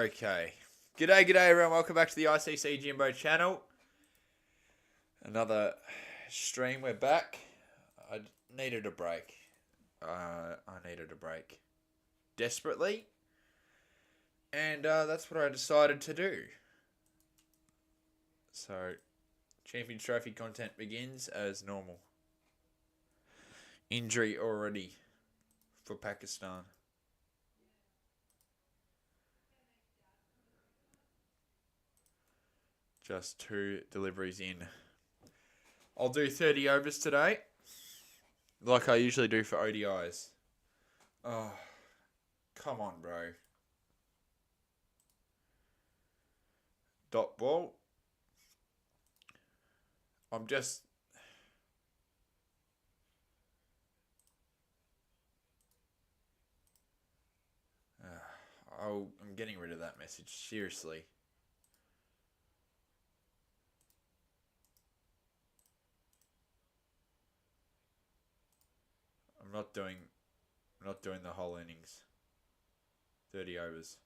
Okay. G'day everyone. Welcome back to the ICC Jimbo channel. Another stream. We're back. I needed a break. I needed a break desperately. And that's what I decided to do. So, Champions Trophy content begins as normal. Injury already for Pakistan. Just 2 deliveries in. I'll do 30 overs today, like I usually do for ODIs. Oh, come on, bro. Dot ball. I'm just... I'm getting rid of that message, seriously. I'm not doing the whole innings. 30 overs.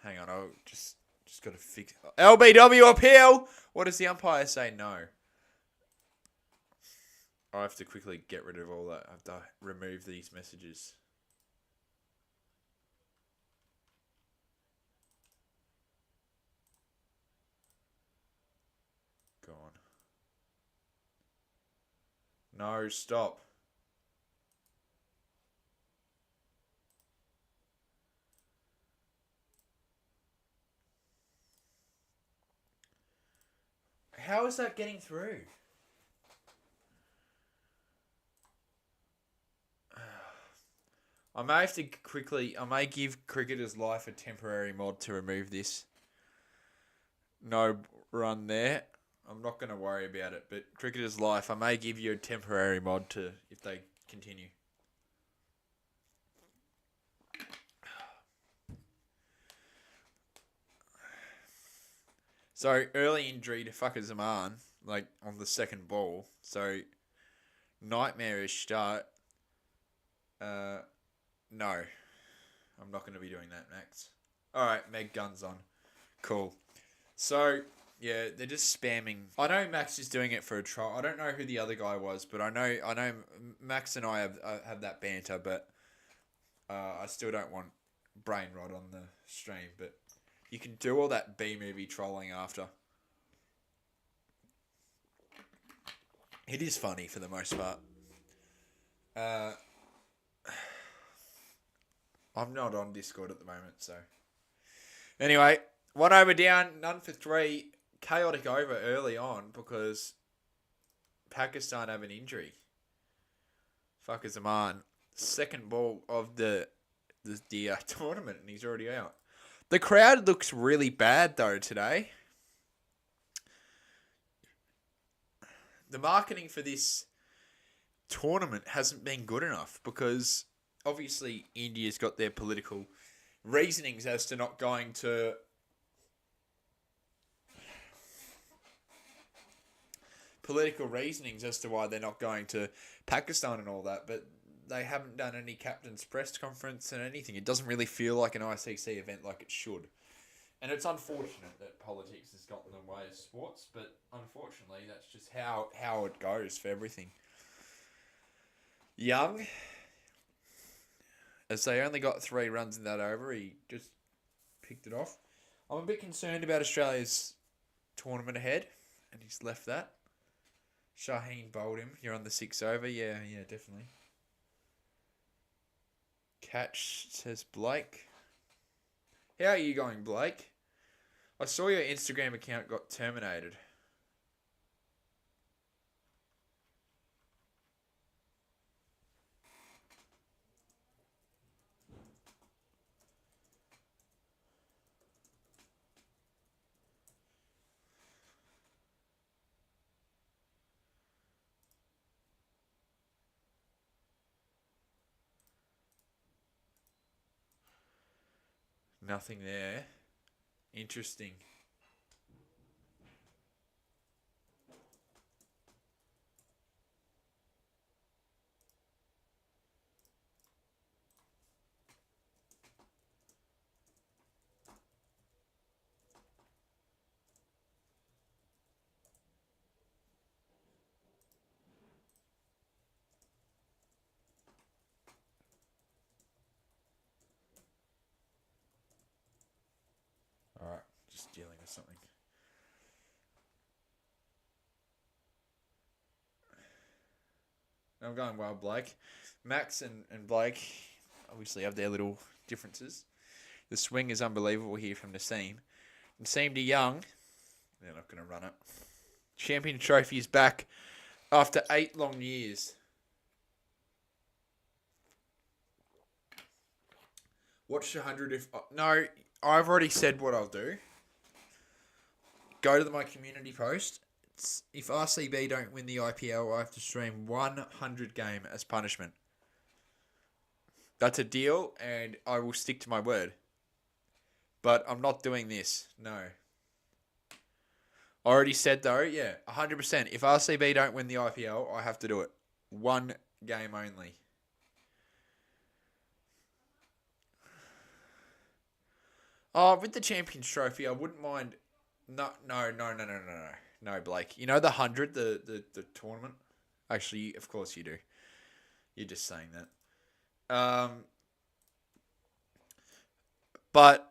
Hang on, I'll just got to fix... LBW appeal! What does the umpire say? No. I have to quickly get rid of all that. I have to remove these messages. Go on. No, stop. How is that getting through? I may give Cricketer's Life a temporary mod to remove this. No run there. I'm not going to worry about it, but Cricketer's Life, I may give you a temporary mod to if they continue. So, early injury to fucker Zaman, like on the second ball. So, nightmarish start. No. I'm not going to be doing that, Max. Alright, Meg guns on. Cool. So, yeah, they're just spamming. I know Max is doing it for a trial. I don't know who the other guy was, but I know Max and I have that banter, but I still don't want brain rot on the stream, but you can do all that B-movie trolling after. It is funny for the most part. I'm not on Discord at the moment, so. Anyway, 1 over down, none for 3. Chaotic over early on because Pakistan have an injury. Fuckers Zaman. Second ball of the tournament, and he's already out. The crowd looks really bad, though, today. The marketing for this tournament hasn't been good enough because obviously India's got their political reasonings as to not going to why they're not going to Pakistan and all that, but they haven't done any captain's press conference and anything. It doesn't really feel like an ICC event like it should. And it's unfortunate that politics has gotten in the way of sports, but unfortunately that's just how it goes for everything. Young, as they only got 3 runs in that over, he just picked it off. I'm a bit concerned about Australia's tournament ahead, and he's left that. Shaheen bowled him. You're on the 6 over. Yeah, definitely. Catch, says Blake. How are you going, Blake? I saw your Instagram account got terminated. Nothing there. Interesting. just dealing with something. I'm going well, Blake. Max and Blake obviously have their little differences. The swing is unbelievable here from Nassim. Nassim to Young. They're not going to run it. Champion Trophy is back after 8 long years. Watch the 100 if... No, I've already said what I'll do. Go to my community post. If RCB don't win the IPL, I have to stream 100 game as punishment. That's a deal, and I will stick to my word. But I'm not doing this. No. I already said, though, 100%. If RCB don't win the IPL, I have to do it. 1 game only. Oh, with the Champions Trophy, I wouldn't mind... No, Blake. You know the 100, the tournament? Actually, of course you do. You're just saying that. What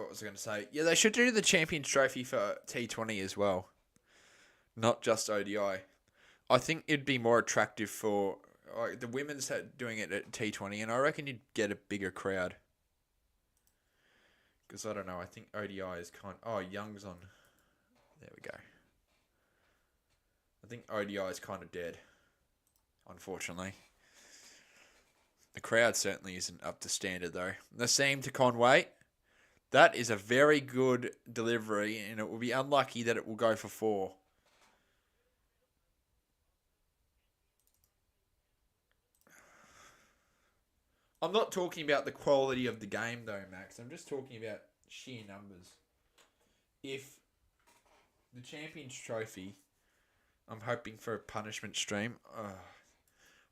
was I going to say? Yeah, they should do the Champions Trophy for T20 as well. Not just ODI. I think it'd be more attractive for... the women's doing it at T20, and I reckon you'd get a bigger crowd. Because I don't know, I think ODI is kind... Oh, Young's on... There we go. I think ODI is kind of dead, unfortunately. The crowd certainly isn't up to standard, though. Nassim to Conway. That is a very good delivery, and it will be unlucky that it will go for 4. I'm not talking about the quality of the game, though, Max. I'm just talking about sheer numbers. If the Champions Trophy, I'm hoping for a punishment stream.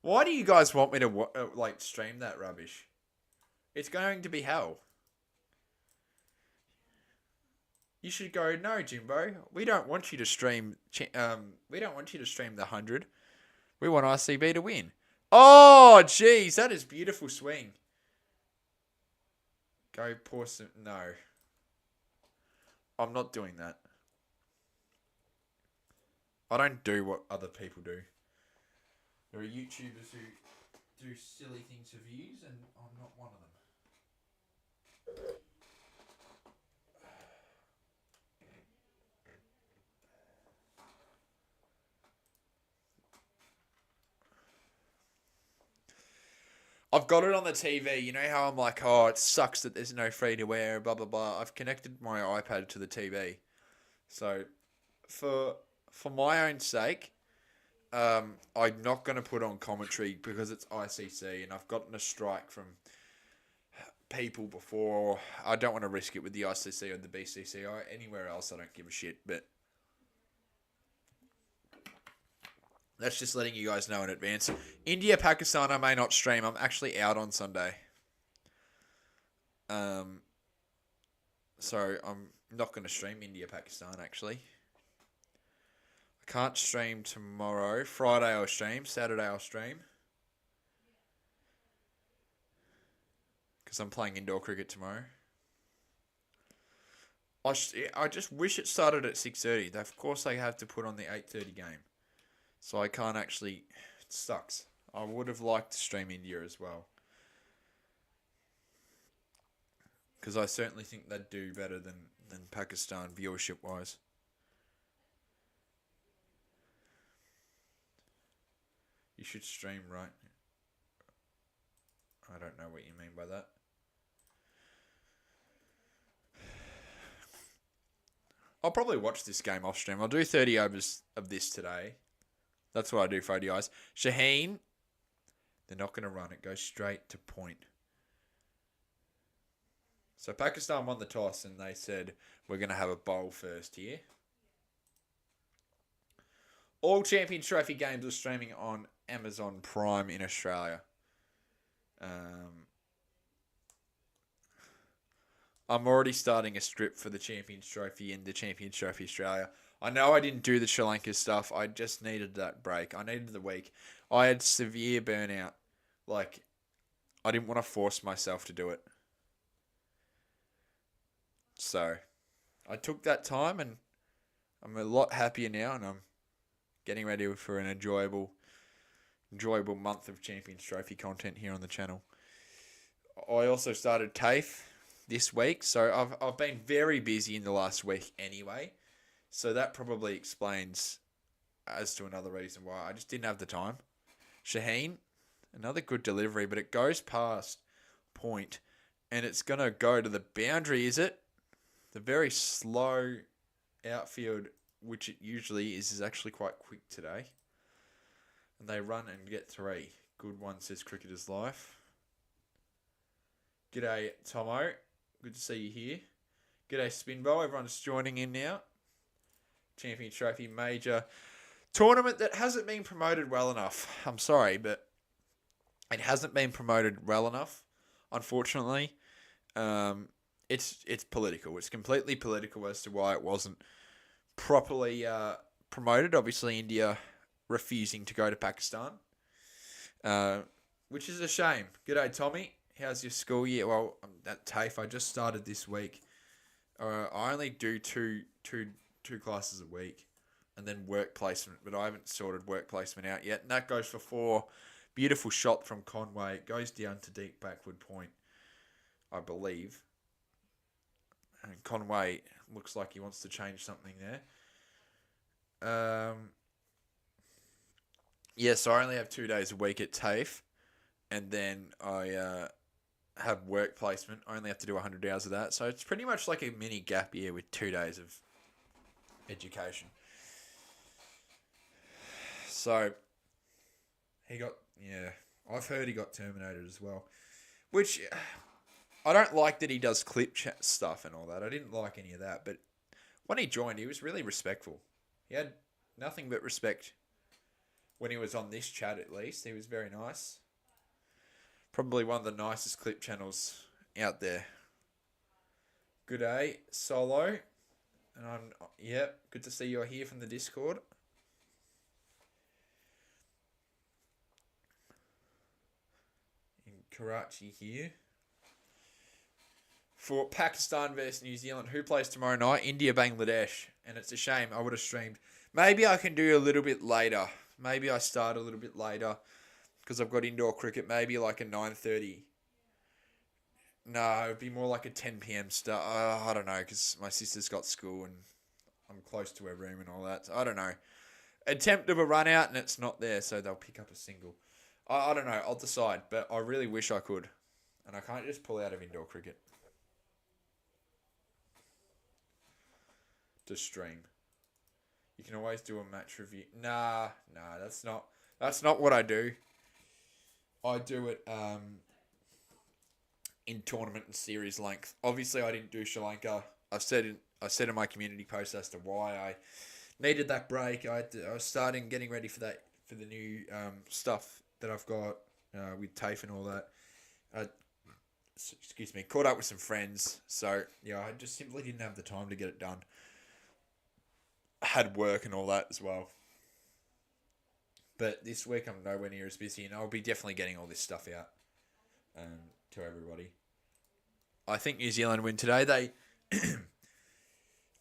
Why do you guys want me to stream that rubbish? It's going to be hell. You should go, no, Jimbo. We don't want you to stream. We don't want you to stream the 100. We want RCB to win. Oh, jeez, that is beautiful swing. Go pour some... No. I'm not doing that. I don't do what other people do. There are YouTubers who do silly things for views, and I'm not one of them. I've got it on the TV. You know how I'm like, oh, it sucks that there's no free to wear, blah, blah, blah. I've connected my iPad to the TV. So, for my own sake, I'm not going to put on commentary because it's ICC, and I've gotten a strike from people before. I don't want to risk it with the ICC or the BCC. Anywhere else, I don't give a shit, but that's just letting you guys know in advance. India, Pakistan, I may not stream. I'm actually out on Sunday. So I'm not going to stream India, Pakistan, actually. I can't stream tomorrow. Friday I'll stream. Saturday I'll stream. Because I'm playing indoor cricket tomorrow. I just wish it started at 6:30. Of course they have to put on the 8:30 game. So I can't actually... It sucks. I would have liked to stream India as well. Because I certainly think they'd do better than Pakistan viewership-wise. You should stream, right? I don't know what you mean by that. I'll probably watch this game off stream. I'll do 30 overs of this today. That's what I do for ODIs. Shaheen, they're not going to run it. Go straight to point. So Pakistan won the toss and they said, we're going to have a bowl first here. All Champions Trophy games are streaming on Amazon Prime in Australia. I'm already starting a script for the Champions Trophy and the Champions Trophy Australia. I know I didn't do the Sri Lanka stuff. I just needed that break. I needed the week. I had severe burnout. Like, I didn't want to force myself to do it. So I took that time, and I'm a lot happier now, and I'm getting ready for an enjoyable month of Champions Trophy content here on the channel. I also started TAFE this week, so I've been very busy in the last week anyway. So that probably explains as to another reason why I just didn't have the time. Shaheen, another good delivery, but it goes past point, and it's going to go to the boundary, is it? The very slow outfield, which it usually is actually quite quick today. And they run and get 3. Good one, says Cricketer's Life. G'day, Tomo. Good to see you here. G'day, Spinbo. Everyone's joining in now. Champion Trophy Major tournament that hasn't been promoted well enough. I'm sorry, but it hasn't been promoted well enough, unfortunately. It's political. It's completely political as to why it wasn't properly promoted. Obviously, India refusing to go to Pakistan, which is a shame. G'day, Tommy. How's your school year? Well, at TAFE, I just started this week. I only do two classes a week, and then work placement, but I haven't sorted work placement out yet. And that goes for 4. Beautiful shot from Conway. It goes down to deep backward point, I believe. And Conway looks like he wants to change something there. So I only have 2 days a week at TAFE, and then I have work placement. I only have to do 100 hours of that. So it's pretty much like a mini gap year with 2 days of education. So I've heard he got terminated as well, which I don't like that he does clip chat stuff and all that. I didn't like any of that, but when he joined, he was really respectful. He had nothing but respect when he was on this chat, at least. He was very nice. Probably one of the nicest clip channels out there. Good day, Solo. And good to see you're here from the Discord. In Karachi here. For Pakistan versus New Zealand, who plays tomorrow night? India, Bangladesh. And it's a shame, I would have streamed. Maybe I can do a little bit later. Maybe I start a little bit later, because I've got indoor cricket, maybe like a 9:30. No, it'd be more like a 10 p.m. start. I don't know, because my sister's got school and I'm close to her room and all that. So I don't know. Attempt of a run out and it's not there, so they'll pick up a single. I don't know. I'll decide, but I really wish I could. And I can't just pull out of indoor cricket to stream. You can always do a match review. Nah, that's not what I do. I do it in tournament and series length. Obviously, I didn't do Sri Lanka. I said in my community post as to why I needed that break. I was getting ready for the new stuff that I've got with TAFE and all that. Caught up with some friends. So, I just simply didn't have the time to get it done. I had work and all that as well. But this week I'm nowhere near as busy, and I'll be definitely getting all this stuff out to everybody. I think New Zealand win today.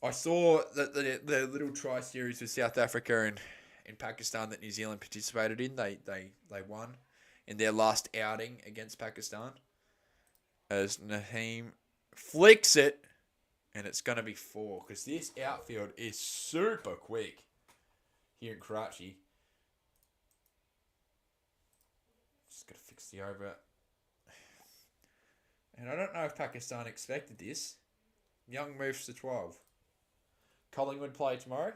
I saw that the little tri series with South Africa and in Pakistan that New Zealand participated in. They won in their last outing against Pakistan. As Naheem flicks it, and it's going to be 4, because this outfield is super quick here in Karachi. Just got to fix the over. And I don't know if Pakistan expected this. Young moves to 12. Collingwood play tomorrow.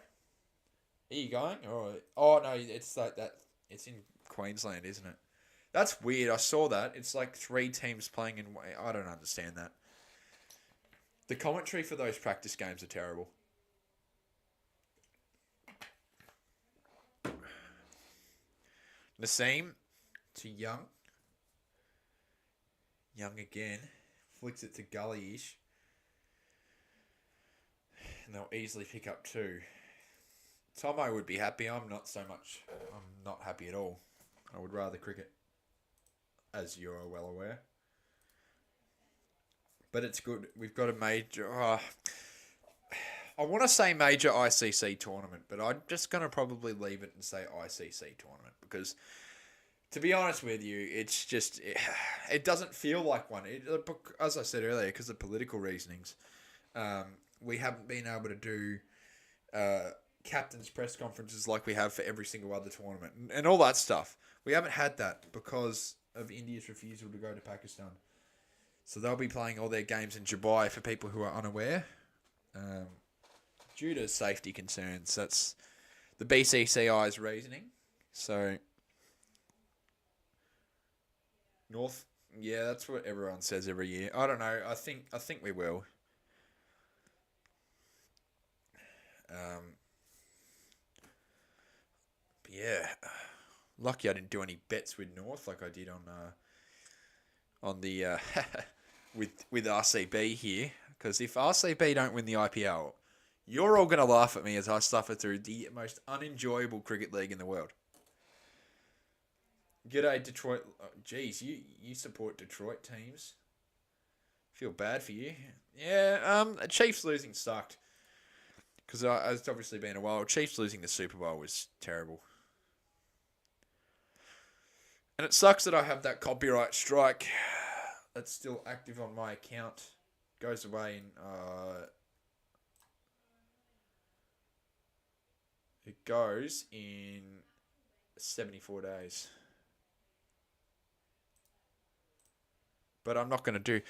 Are you going? Oh no, it's like that. It's in Queensland, isn't it? That's weird. I saw that. It's like 3 teams playing in. I don't understand that. The commentary for those practice games are terrible. Naseem to Young. Young again. Flicks it to Gully-ish. And they'll easily pick up 2. Tomo would be happy. I'm not so much. I'm not happy at all. I would rather cricket, as you're well aware. but it's good. We've got a major. I want to say major ICC tournament, but I'm just gonna probably leave it and say ICC tournament because, to be honest with you, it's just it doesn't feel like one. As I said earlier, because of political reasonings, we haven't been able to do captain's press conferences like we have for every single other tournament and all that stuff. We haven't had that because of India's refusal to go to Pakistan. So they'll be playing all their games in Dubai for people who are unaware. Due to safety concerns, that's the BCCI's reasoning. So North, yeah, that's what everyone says every year. I don't know. I think we will. But yeah, lucky I didn't do any bets with North like I did on the with RCB here. Because if RCB don't win the IPL, you're all gonna laugh at me as I suffer through the most unenjoyable cricket league in the world. G'day, Detroit. Geez, you support Detroit teams. Feel bad for you. Yeah, Chiefs losing sucked. Because it's obviously been a while. Chiefs losing the Super Bowl was terrible. And it sucks that I have that copyright strike that's still active on my account. Goes away in... it goes in 74 days. But I'm not going to do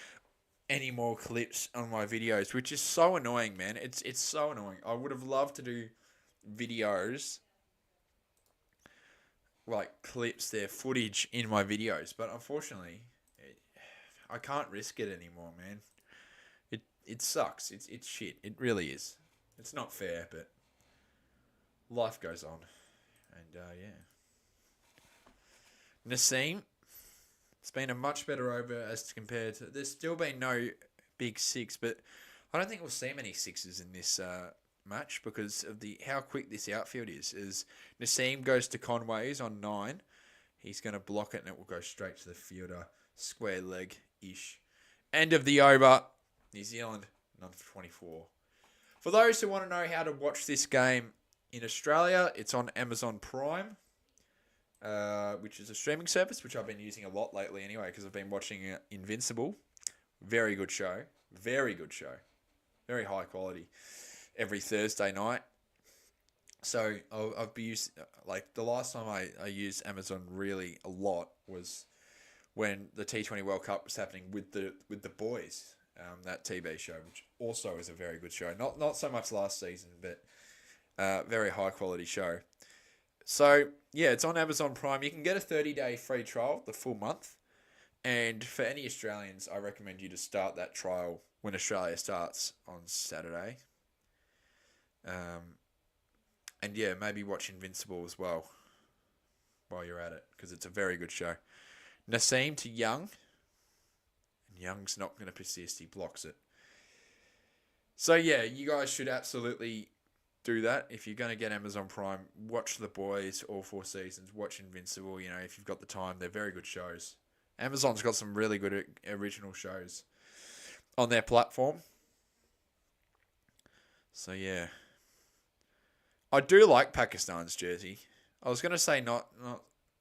any more clips on my videos, which is so annoying, man. It's so annoying. I would have loved to do videos, like clips, their footage in my videos, but unfortunately, I can't risk it anymore, man. It sucks. It's shit. It really is. It's not fair, but life goes on. And yeah. Naseem, it's been a much better over as compared to... There's still been no big six, but I don't think we'll see many sixes in this match because of how quick this outfield is. As Naseem goes to Conway's on 9, he's going to block it and it will go straight to the fielder. Square leg-ish. End of the over. New Zealand, none for 24. For those who want to know how to watch this game in Australia, it's on Amazon Prime. Which is a streaming service, which I've been using a lot lately anyway, because I've been watching Invincible. Very good show. Very good show. Very high quality. Every Thursday night. So I've been used, like the last time I used Amazon really a lot was when the T20 World Cup was happening with the boys. That TV show, which also is a very good show. Not so much last season, but very high quality show. So, yeah, it's on Amazon Prime. You can get a 30-day free trial, the full month. And for any Australians, I recommend you to start that trial when Australia starts on Saturday. And, yeah, maybe watch Invincible as well while you're at it, because it's a very good show. Naseem to Young. And Young's not going to persist. He blocks it. So, yeah, you guys should absolutely... do that. If you're going to get Amazon Prime, watch The Boys, all 4 seasons. Watch Invincible, if you've got the time. They're very good shows. Amazon's got some really good original shows on their platform. So, yeah. I do like Pakistan's jersey. I was going to say not.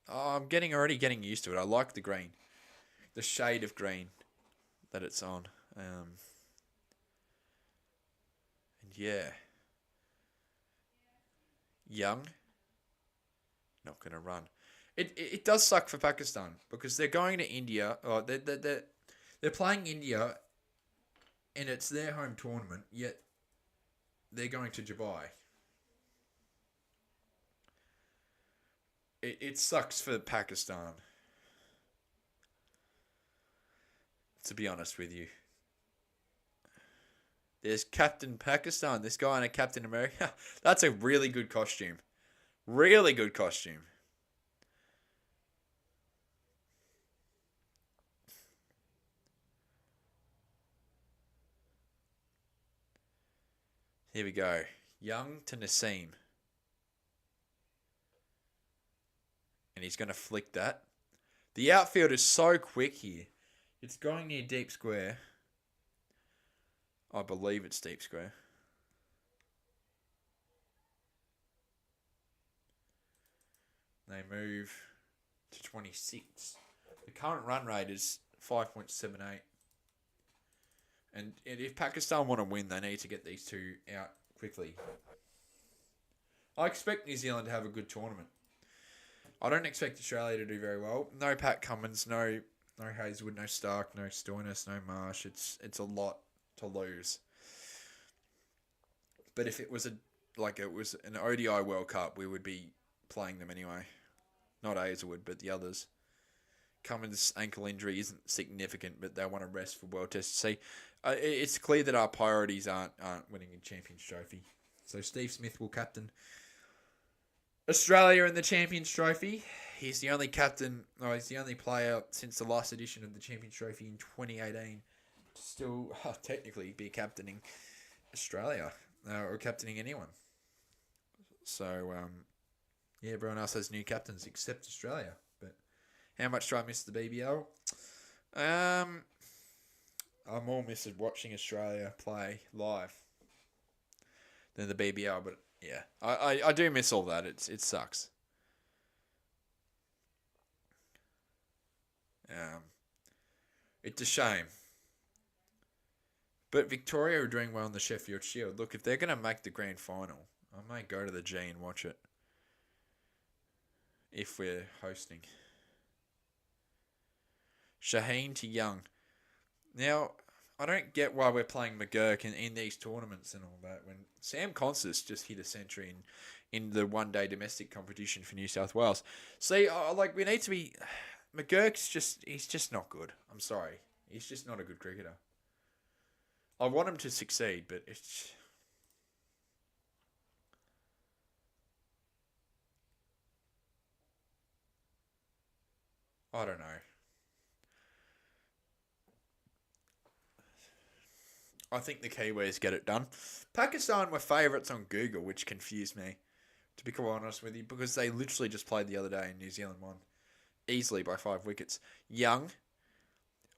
I'm already getting used to it. I like the green. The shade of green that it's on. And, yeah. Young, not going to run. It does suck for Pakistan because they're going to India. Oh, they're playing India, and it's their home tournament. Yet they're going to Dubai. It sucks for Pakistan. To be honest with you. There's Captain Pakistan, this guy in a Captain America. That's a really good costume. Really good costume. Here we go. Young to Naseem. And he's going to flick that. The outfield is so quick here. It's going near deep square. I believe it's Deep Square. They move to 26. The current run rate is 5.78. And if Pakistan want to win, they need to get these two out quickly. I expect New Zealand to have a good tournament. I don't expect Australia to do very well. No Pat Cummins, no Hazelwood, no Stark, no Stoinis, no Marsh. It's a lot to lose. But if it was an ODI World Cup, we would be playing them anyway. Not Hazelwood, but the others. Cummins' ankle injury isn't significant, but they want to rest for World Test. See, it's clear that our priorities aren't winning a Champions Trophy. So Steve Smith will captain Australia in the Champions Trophy. He's the only he's the only player since the last edition of the Champions Trophy in 2018 to still technically be captaining Australia or captaining anyone. So, everyone else has new captains except Australia. But how much do I miss the BBL? I more miss watching Australia play live than the BBL, but yeah, I do miss all that. It sucks. It's a shame. But Victoria are doing well in the Sheffield Shield. Look, if they're going to make the grand final, I may go to the G and watch it. If we're hosting. Shaheen to Young. Now, I don't get why we're playing McGurk in these tournaments and all that when Sam Consis just hit a century in the one-day domestic competition for New South Wales. See, we need to be... he's just not good. I'm sorry. He's just not a good cricketer. I want him to succeed, but it's... I don't know. I think the Kiwis get it done. Pakistan were favourites on Google, which confused me, to be quite honest with you, because they literally just played the other day and New Zealand won easily by 5 wickets. Young.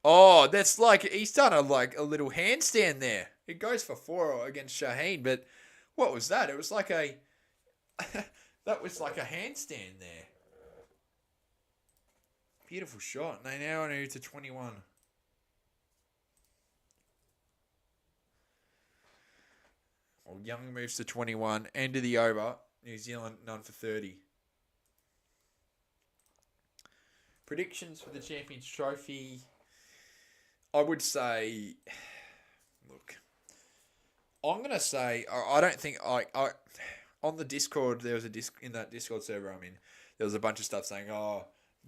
Oh, that's he's done a little handstand there. It goes for 4 against Shaheen, but what was that? It was like a... that was like a handstand there. Beautiful shot. They now move to 21. Well, Young moves to 21. End of the over. New Zealand, none for 30. Predictions for the Champions Trophy. I would say... Look. I'm going to say... I don't think... on the Discord, there was in that Discord server I'm in, there was a bunch of stuff saying,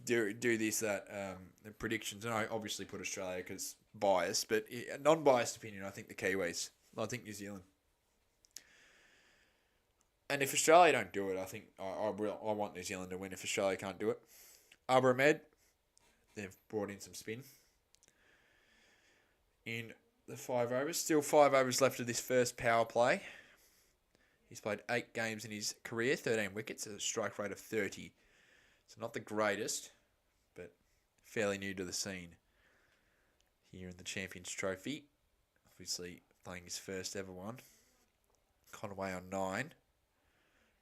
do this, that, the predictions. And I obviously put Australia because biased, but non-biased opinion, I think the Kiwis. I think New Zealand. And if Australia don't do it, I think I want New Zealand to win if Australia can't do it. Arbor Ahmed, they've brought in some spin in the 5 overs. Still 5 overs left of this first power play. He's played 8 games in his career, 13 wickets, a strike rate of 30. So not the greatest, but fairly new to the scene here in the Champions Trophy. Obviously playing his first ever one. Conway on 9.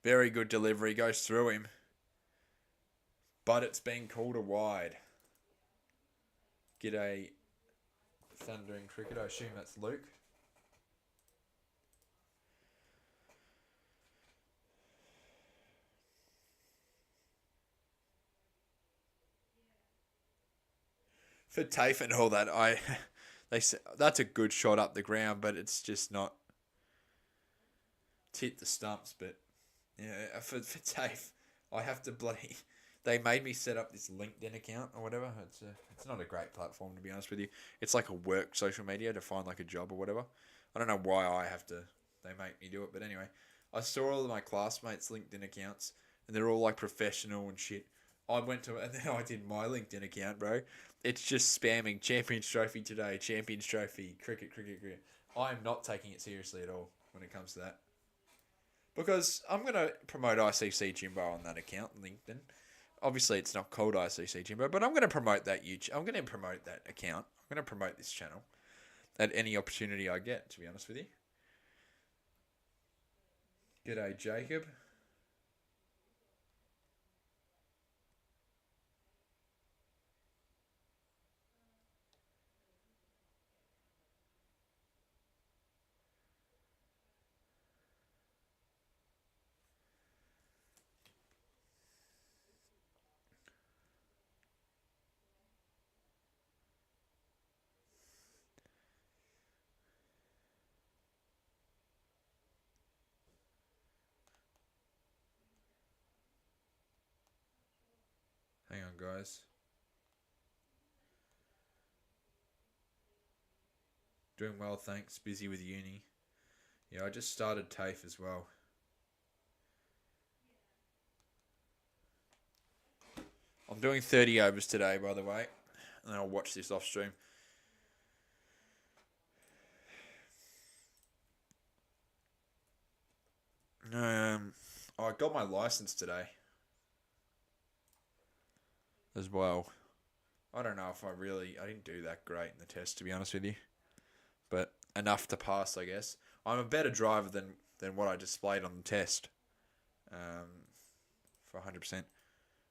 Very good delivery, goes through him. But it's been called a wide. G'day, Thundering Cricket. I assume that's Luke. For TAFE and all that, they say that's a good shot up the ground, but it's just not. It's hit the stumps, but yeah, for TAFE, I have to bloody. They made me set up this LinkedIn account or whatever. It's not a great platform, to be honest with you. It's like a work social media to find like a job or whatever. I don't know why they make me do it, but anyway, I saw all of my classmates' LinkedIn accounts and they're all like professional and shit. I went to and then I did my LinkedIn account, bro. It's just spamming Champions Trophy today, Champions Trophy, cricket. I am not taking it seriously at all when it comes to that. Because I'm going to promote ICC Jimbo on that account, LinkedIn. Obviously, it's not called ICC Jimbo, but I'm going to promote that I'm going to promote that account. I'm going to promote this channel. at any opportunity I get, to be honest with you. G'day, Jacob. Hang on, guys. Doing well, thanks. Busy with uni. Yeah, I just started TAFE as well. I'm doing 30 overs today, by the way. And I'll watch this off stream. I got my license today as well. I don't know if I didn't do that great in the test, to be honest with you. But enough to pass, I guess. I'm a better driver than what I displayed on the test. For 100%.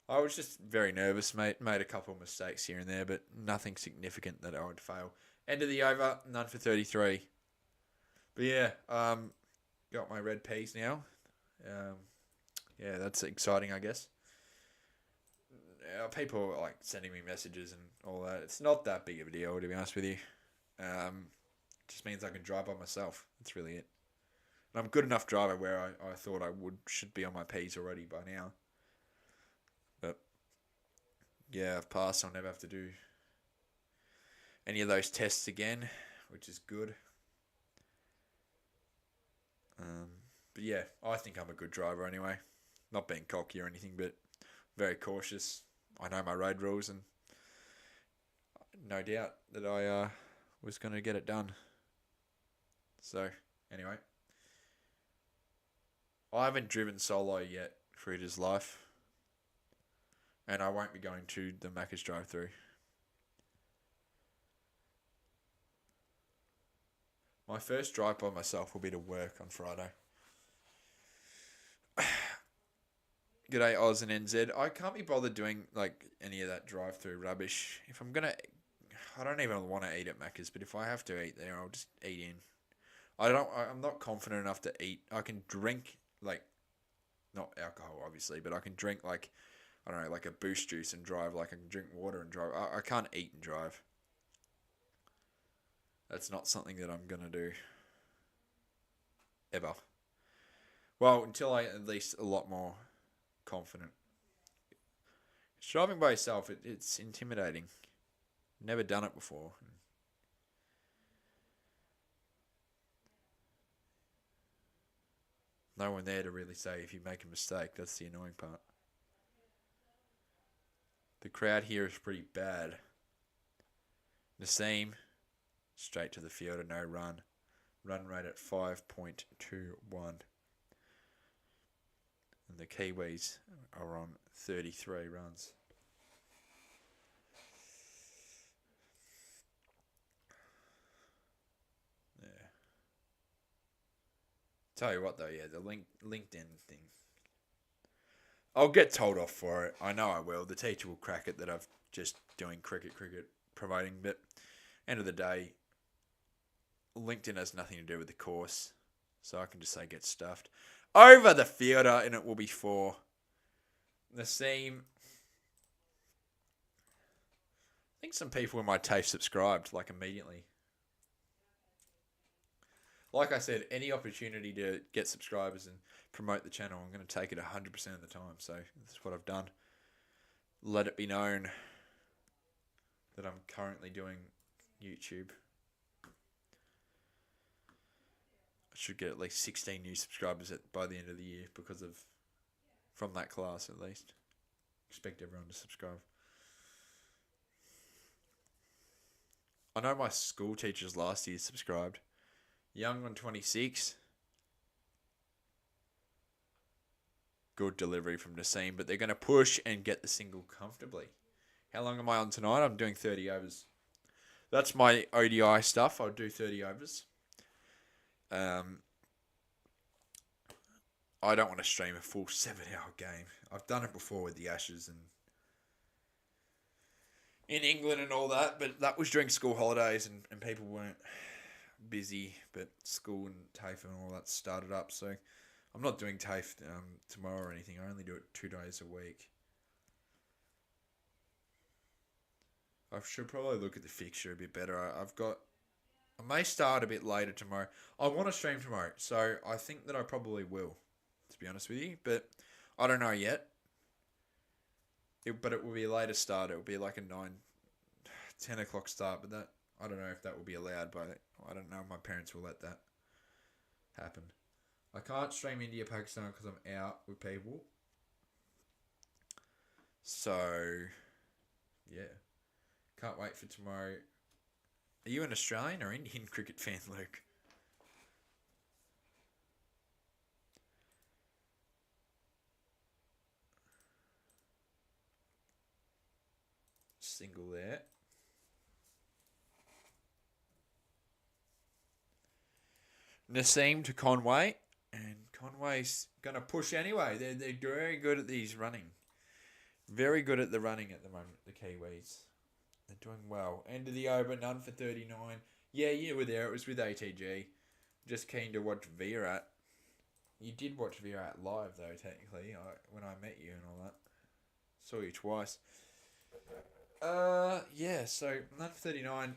I was just very nervous, mate. Made a couple of mistakes here and there, but nothing significant that I would fail. End of the over, none for 33. But yeah, got my red P's now. Yeah, that's exciting, I guess. People are like sending me messages and all that. It's not that big of a deal, to be honest with you. Just means I can drive by myself. That's really it. And I'm a good enough driver where I thought should be on my P's already by now. But yeah, I've passed. I'll never have to do any of those tests again, which is good. But yeah, I think I'm a good driver anyway. Not being cocky or anything, but very cautious. I know my road rules, and no doubt that I was going to get it done. So, anyway. I haven't driven solo yet for Ita's life. And I won't be going to the Macca's drive-thru. My first drive by myself will be to work on Friday. G'day Oz and NZ. I can't be bothered doing like any of that drive-through rubbish. If I'm gonna, I don't even want to eat at Macca's, but if I have to eat there, I'll just eat in. I'm not confident enough to eat. I can drink like, not alcohol obviously, but I can drink like, I don't know, like a Boost juice and drive. Like I can drink water and drive. I can't eat and drive. That's not something that I'm gonna do. Ever. Well, until I at least a lot more confident. Driving by yourself, it's intimidating. Never done it before. No one there to really say if you make a mistake. That's the annoying part. The crowd here is pretty bad. Nassim, straight to the field and no run. Run rate at 5.21. And the Kiwis are on 33 runs. Yeah. Tell you what though, yeah, the LinkedIn thing. I'll get told off for it. I know I will. The teacher will crack it that I've just doing cricket promoting. But end of the day, LinkedIn has nothing to do with the course. So I can just say get stuffed. Over the fielder, and it will be for Nassim. I think some people in my TAFE subscribed, like immediately. Like I said, any opportunity to get subscribers and promote the channel, I'm going to take it 100% of the time. So that's what I've done. Let it be known that I'm currently doing YouTube. I should get at least 16 new subscribers by the end of the year from that class at least. Expect everyone to subscribe. I know my school teachers last year subscribed. Young on 26. Good delivery from Nassim, but they're going to push and get the single comfortably. How long am I on tonight? I'm doing 30 overs. That's my ODI stuff. I'll do 30 overs. Um, I don't want to stream a full 7 hour game. I've done it before with the Ashes and in England and all that, but that was during school holidays and people weren't busy, but school and TAFE and all that started up. So I'm not doing TAFE tomorrow or anything. I only do it 2 days a week. I should probably look at the fixture a bit better. I may start a bit later tomorrow. I want to stream tomorrow, so I think that I probably will, to be honest with you. But I don't know yet. But it will be a later start. It will be like a 10 o'clock start. But that I don't know if that will be allowed. But I don't know if my parents will let that happen. I can't stream India Pakistan because I'm out with people. So yeah, can't wait for tomorrow. Are you an Australian or Indian cricket fan, Luke? Single there. Nassim to Conway. And Conway's going to push anyway. They're very good at these running. Very good at the running at the moment, the Kiwis. They're doing well. End of the over, none for 39. Yeah, you were there. It was with ATG. Just keen to watch Virat. You did watch Virat live, though, technically, when I met you and all that. Saw you twice. Yeah, so none for 39.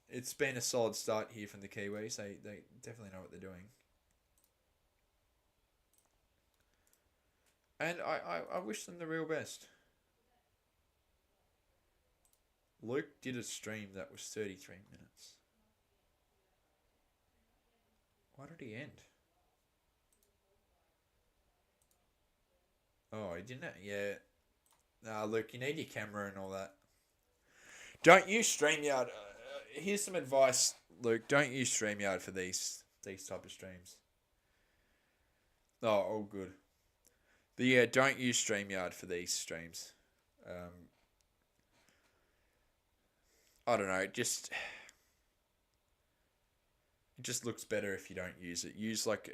It's been a solid start here from the Kiwis. They definitely know what they're doing. And I wish them the real best. Luke did a stream that was 33 minutes. Why did he end? Oh, he didn't. Yeah. Nah, Luke, you need your camera and all that. Don't use StreamYard. Here's some advice, Luke. Don't use StreamYard for these type of streams. Oh, all good. But yeah, don't use StreamYard for these streams. I don't know. It just looks better if you don't use it. Use like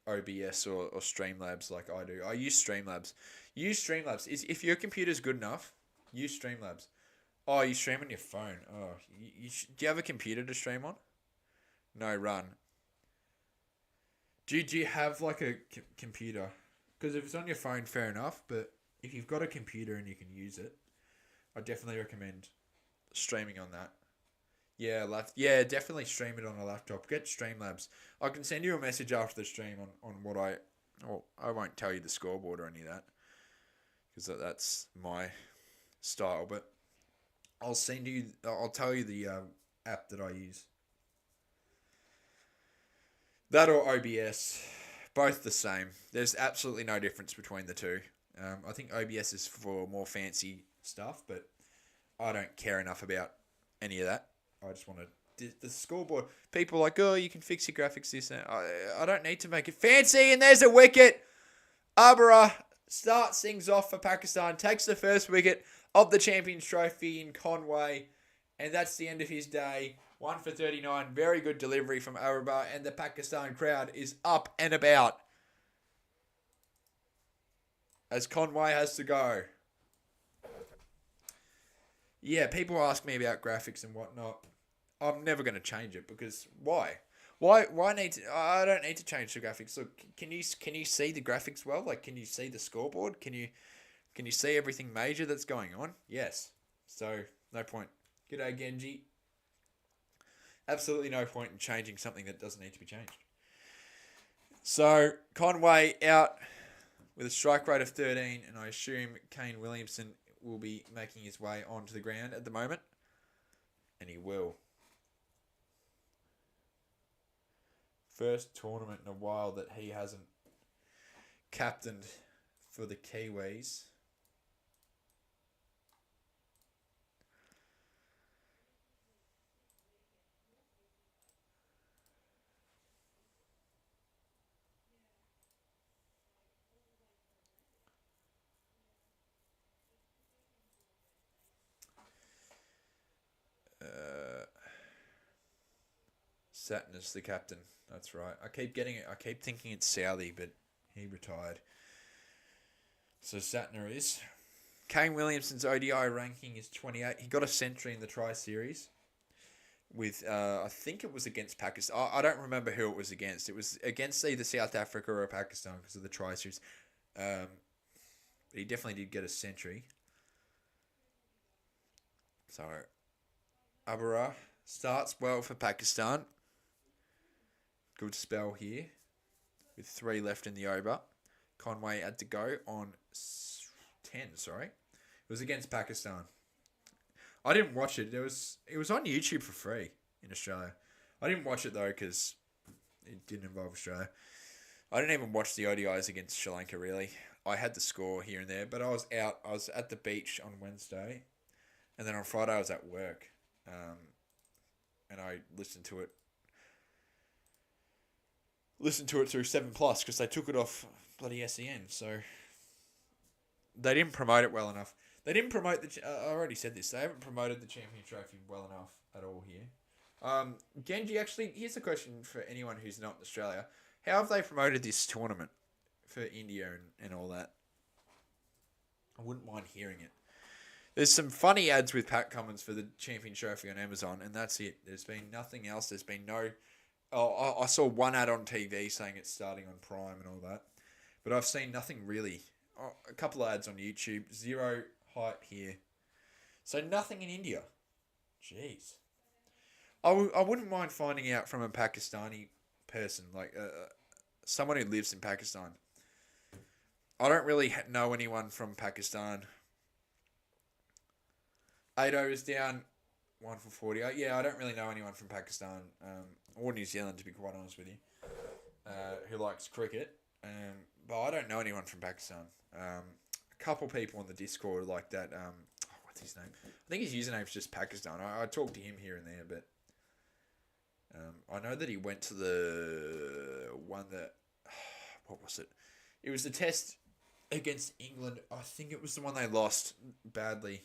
OBS or Streamlabs like I do. I use Streamlabs. Use Streamlabs. If your computer's good enough, use Streamlabs. Oh, you stream on your phone. Oh, do you have a computer to stream on? No, run. Do you have like a computer? Because if it's on your phone, fair enough. But if you've got a computer and you can use it, I definitely recommend streaming on that. Yeah, yeah, definitely stream it on a laptop. Get Streamlabs. I can send you a message after the stream on what I. Well, I won't tell you the scoreboard or any of that because that's my style. But I'll send you. I'll tell you the app that I use. That or OBS, both the same. There's absolutely no difference between the two. I think OBS is for more fancy stuff, but I don't care enough about any of that. I just want to the scoreboard. People are like, oh, you can fix your graphics this and I don't need to make it fancy. And there's a wicket. Abra starts things off for Pakistan. Takes the first wicket of the Champions Trophy in Conway. And that's the end of his day. 1 for 39. Very good delivery from Abra. And the Pakistan crowd is up and about. As Conway has to go. Yeah, people ask me about graphics and whatnot. I'm never going to change it because why? Why need to? I don't need to change the graphics. Look, can you see the graphics well? Like, can you see the scoreboard? Can you see everything major that's going on? Yes. So no point. G'day Genji. Absolutely no point in changing something that doesn't need to be changed. So Conway out with a strike rate of 13, and I assume Kane Williamson will be making his way onto the ground at the moment. And he will. First tournament in a while that he hasn't captained for the Kiwis. Satner's the captain. That's right. I keep getting it. I keep thinking it's Southey, but he retired. So Satner is. Kane Williamson's ODI ranking is 28. He got a century in the Tri-Series with, I think it was against Pakistan. I don't remember who it was against. It was against either South Africa or Pakistan because of the Tri-Series. But he definitely did get a century. So, Abara starts well for Pakistan. Good spell here. With 3 left in the over. Conway had to go on 10, sorry. It was against Pakistan. I didn't watch it. It was on YouTube for free in Australia. I didn't watch it though because it didn't involve Australia. I didn't even watch the ODIs against Sri Lanka really. I had the score here and there, but I was out. I was at the beach on Wednesday, and then on Friday I was at work, and I listened to it. Listened to it through 7plus because they took it off bloody SEN. So they didn't promote it well enough. They didn't promote I already said this. They haven't promoted the Champion Trophy well enough at all here. Genji, actually, here's a question for anyone who's not in Australia. How have they promoted this tournament for India and all that? I wouldn't mind hearing it. There's some funny ads with Pat Cummins for the Champion Trophy on Amazon, and that's it. There's been nothing else. There's been no... Oh, I saw one ad on TV saying it's starting on Prime and all that. But I've seen nothing really. Oh, a couple of ads on YouTube. Zero hype here. So nothing in India. Jeez. I wouldn't mind finding out from a Pakistani person, like someone who lives in Pakistan. I don't really know anyone from Pakistan. Ado is down 1 for 40. Yeah, I don't really know anyone from Pakistan or New Zealand, to be quite honest with you, who likes cricket. But I don't know anyone from Pakistan. A couple people on the Discord like that. What's his name? I think his username's just Pakistan. I talk to him here and there, but I know that he went to the one that... What was it? It was the test against England. I think it was the one they lost badly.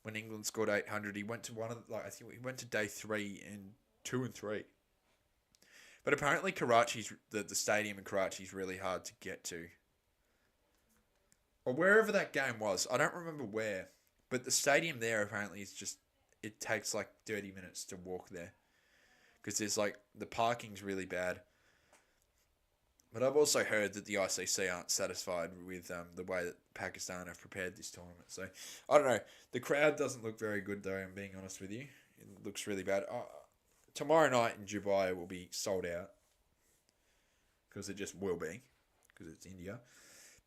When England scored 800, he went to I think he went to day 3 and 2 and 3. But apparently Karachi's the stadium in Karachi is really hard to get to. Or wherever that game was, I don't remember where, but the stadium there apparently is just, it takes like 30 minutes to walk there. Because there's like, the parking's really bad. But I've also heard that the ICC aren't satisfied with the way that Pakistan have prepared this tournament. So, I don't know. The crowd doesn't look very good, though, I'm being honest with you. It looks really bad. Tomorrow night in Dubai will be sold out. Because it just will be. Because it's India.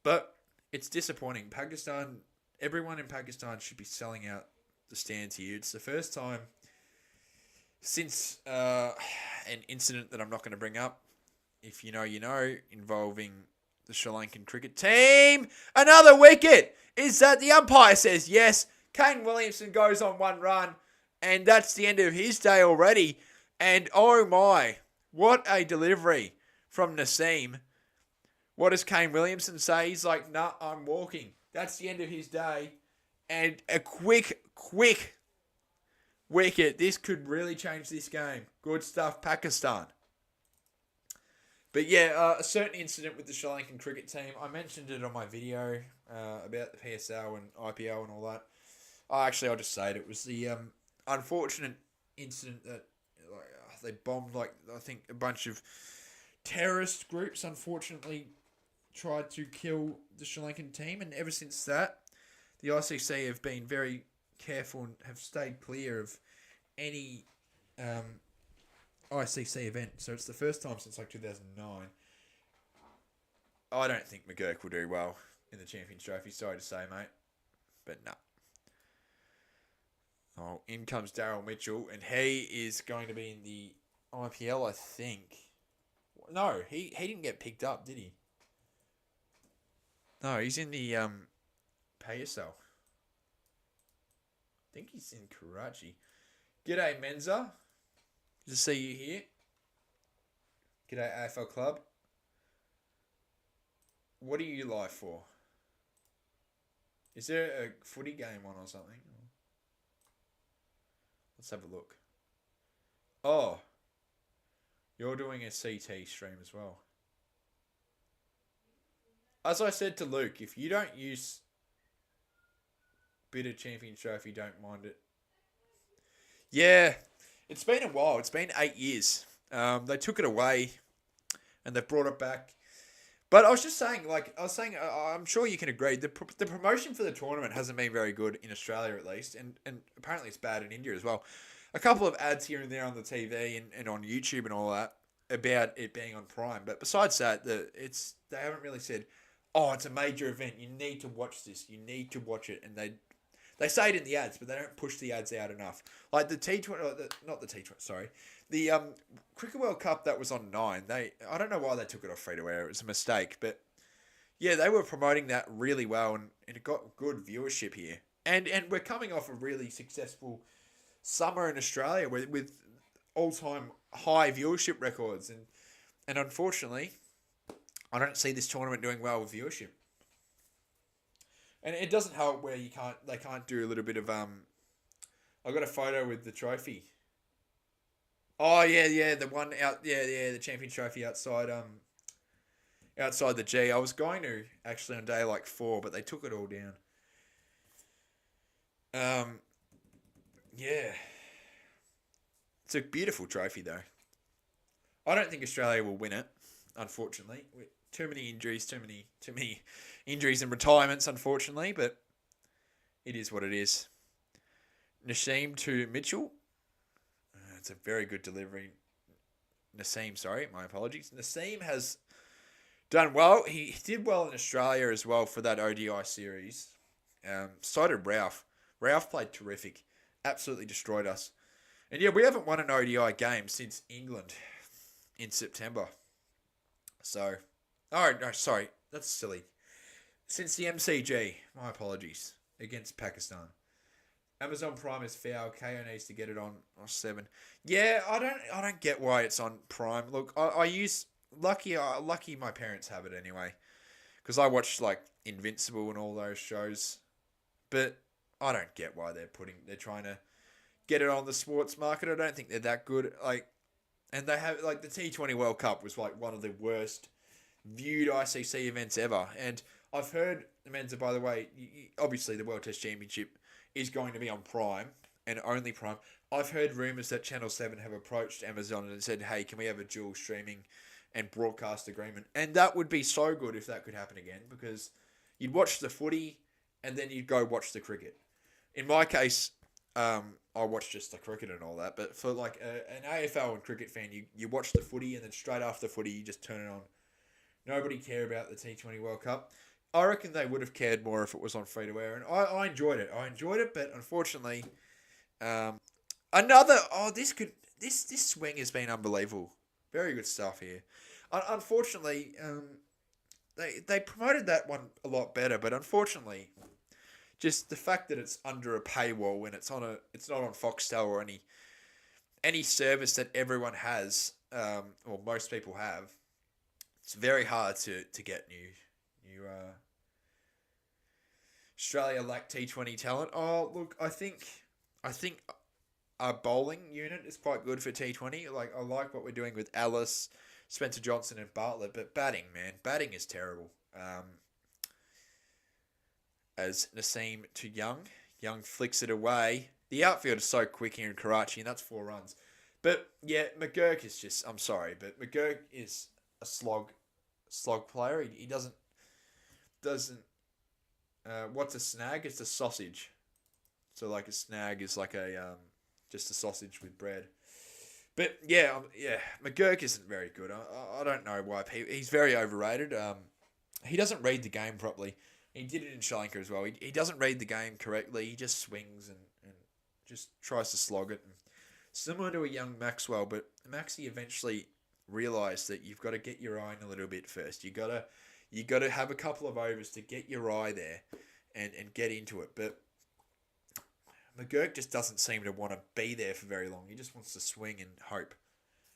But it's disappointing. Pakistan, everyone in Pakistan should be selling out the stands here. It's the first time since an incident that I'm not going to bring up. If you know, you know, involving the Sri Lankan cricket team. Another wicket! Is that the umpire says yes. Kane Williamson goes on 1 run. And that's the end of his day already. And oh my, what a delivery from Naseem. What does Kane Williamson say? He's like, nah, I'm walking. That's the end of his day. And a quick wicket. This could really change this game. Good stuff, Pakistan. But yeah, a certain incident with the Sri Lankan cricket team. I mentioned it on my video about the PSL and IPL and all that. I'll just say it. It was the unfortunate incident that they bombed, I think a bunch of terrorist groups, unfortunately, tried to kill the Sri Lankan team. And ever since that, the ICC have been very careful and have stayed clear of any... ICC event, so it's the first time since 2009. I don't think McGurk will do well in the Champions Trophy, sorry to say, mate, but no. Oh, in comes Daryl Mitchell, and he is going to be in the IPL, I think. No, he didn't get picked up, did he? No, he's in the PSL. I think he's in Karachi. G'day, Menza. Good to see you here. G'day, AFL Club. What are you live for? Is there a footy game on or something? Let's have a look. Oh, You're doing a CT stream as well. As I said to Luke, if you don't use bit of Champions Trophy, don't mind it. Yeah, it's been a while. It's been 8 years. They took it away and they brought it back. But I was just saying, I'm sure you can agree, the promotion for the tournament hasn't been very good in Australia at least, and apparently it's bad in India as well. A couple of ads here and there on the TV and on YouTube and all that about it being on Prime, but besides that, they haven't really said, oh, it's a major event. You need to watch this. You need to watch it, and they say it in the ads, but they don't push the ads out enough. Like the T20, not the T20, sorry. The Cricket World Cup that was on 9, I don't know why they took it off free to air. It was a mistake, but yeah, they were promoting that really well, and it got good viewership here. And we're coming off a really successful summer in Australia with all-time high viewership records, and unfortunately, I don't see this tournament doing well with viewership. And it doesn't help where they can't do a little bit of I got a photo with the trophy. Oh yeah, the one out, yeah, the champion trophy outside the G. I was going to actually on day like 4, but they took it all down. Yeah, it's a beautiful trophy though. I don't think Australia will win it, unfortunately. Too many injuries, too many injuries and retirements, unfortunately. But it is what it is. Nasheem to Mitchell. It's a very good delivery. Nassim, sorry, my apologies. Nassim has done well. He did well in Australia as well for that ODI series. So did Ralph. Ralph played terrific. Absolutely destroyed us. And yeah, we haven't won an ODI game since England in September. So, oh, no, sorry. That's silly. Since the MCG. My apologies. Against Pakistan. Amazon Prime is foul. KO needs to get it on 7. Yeah, I don't get why it's on Prime. Look, I use lucky my parents have it anyway, because I watch like Invincible and all those shows, but I don't get why they're trying to get it on the sports market. I don't think they're that good. And they have like the T20 World Cup was like one of the worst viewed ICC events ever. And I've heard, Menza, by the way, obviously the World Test Championship is going to be on Prime and only Prime. I've heard rumours that Channel 7 have approached Amazon and said, hey, can we have a dual streaming and broadcast agreement? And that would be so good if that could happen again, because you'd watch the footy and then you'd go watch the cricket. In my case, I watch just the cricket and all that, but for like an AFL and cricket fan, you watch the footy and then straight after the footy, you just turn it on. Nobody care about the T20 World Cup. I reckon they would have cared more if it was on free to air, and I enjoyed it. But unfortunately, this swing has been unbelievable. Very good stuff here. Unfortunately, they promoted that one a lot better, but unfortunately, just the fact that it's under a paywall and it's not on Foxtel or any service that everyone has, or most people have, it's very hard to get new Australia lack T20 talent. Oh, look, I think our bowling unit is quite good for T20. Like, I like what we're doing with Alice, Spencer Johnson and Bartlett, but batting is terrible. As Nassim to Young flicks it away. The outfield is so quick here in Karachi, and that's 4 runs. But yeah, McGurk is just, I'm sorry, but McGurk is a slog player. He doesn't. What's a snag? It's a sausage. So like a snag is like a just a sausage with bread. But yeah, McGurk isn't very good. I don't know why he's very overrated. He doesn't read the game properly. He did it in Sri Lanka as well. He doesn't read the game correctly. He just swings and just tries to slog it. And similar to a young Maxwell, but Maxie eventually realised that you've got to get your eye in a little bit first. You got to have a couple of overs to get your eye there and get into it. But McGurk just doesn't seem to want to be there for very long. He just wants to swing and hope.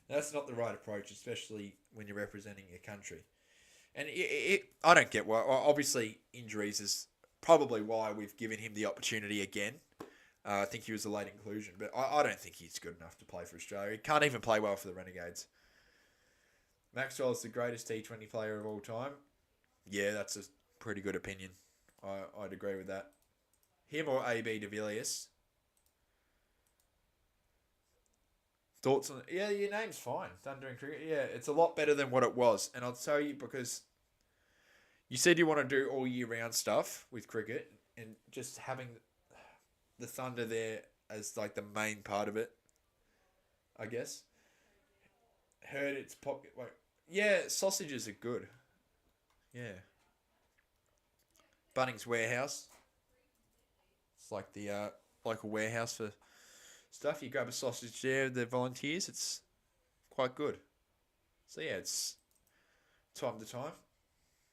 That's not the right approach, especially when you're representing your country. And I don't get why. Well, obviously, injuries is probably why we've given him the opportunity again. I think he was a late inclusion, but I don't think he's good enough to play for Australia. He can't even play well for the Renegades. Maxwell is the greatest T20 player of all time. Yeah, that's a pretty good opinion. I'd agree with that. Him or AB de Villiers. Thoughts on? Yeah, your name's fine. Thunder and cricket. Yeah, it's a lot better than what it was, and I'll tell you because you said you want to do all year round stuff with cricket, and just having the Thunder there as like the main part of it, I guess. Heard it's popular. Like, yeah, sausages are good. Yeah, Bunnings Warehouse. It's like the local warehouse for stuff. You grab a sausage there, the volunteers. It's quite good. So yeah, it's time to time.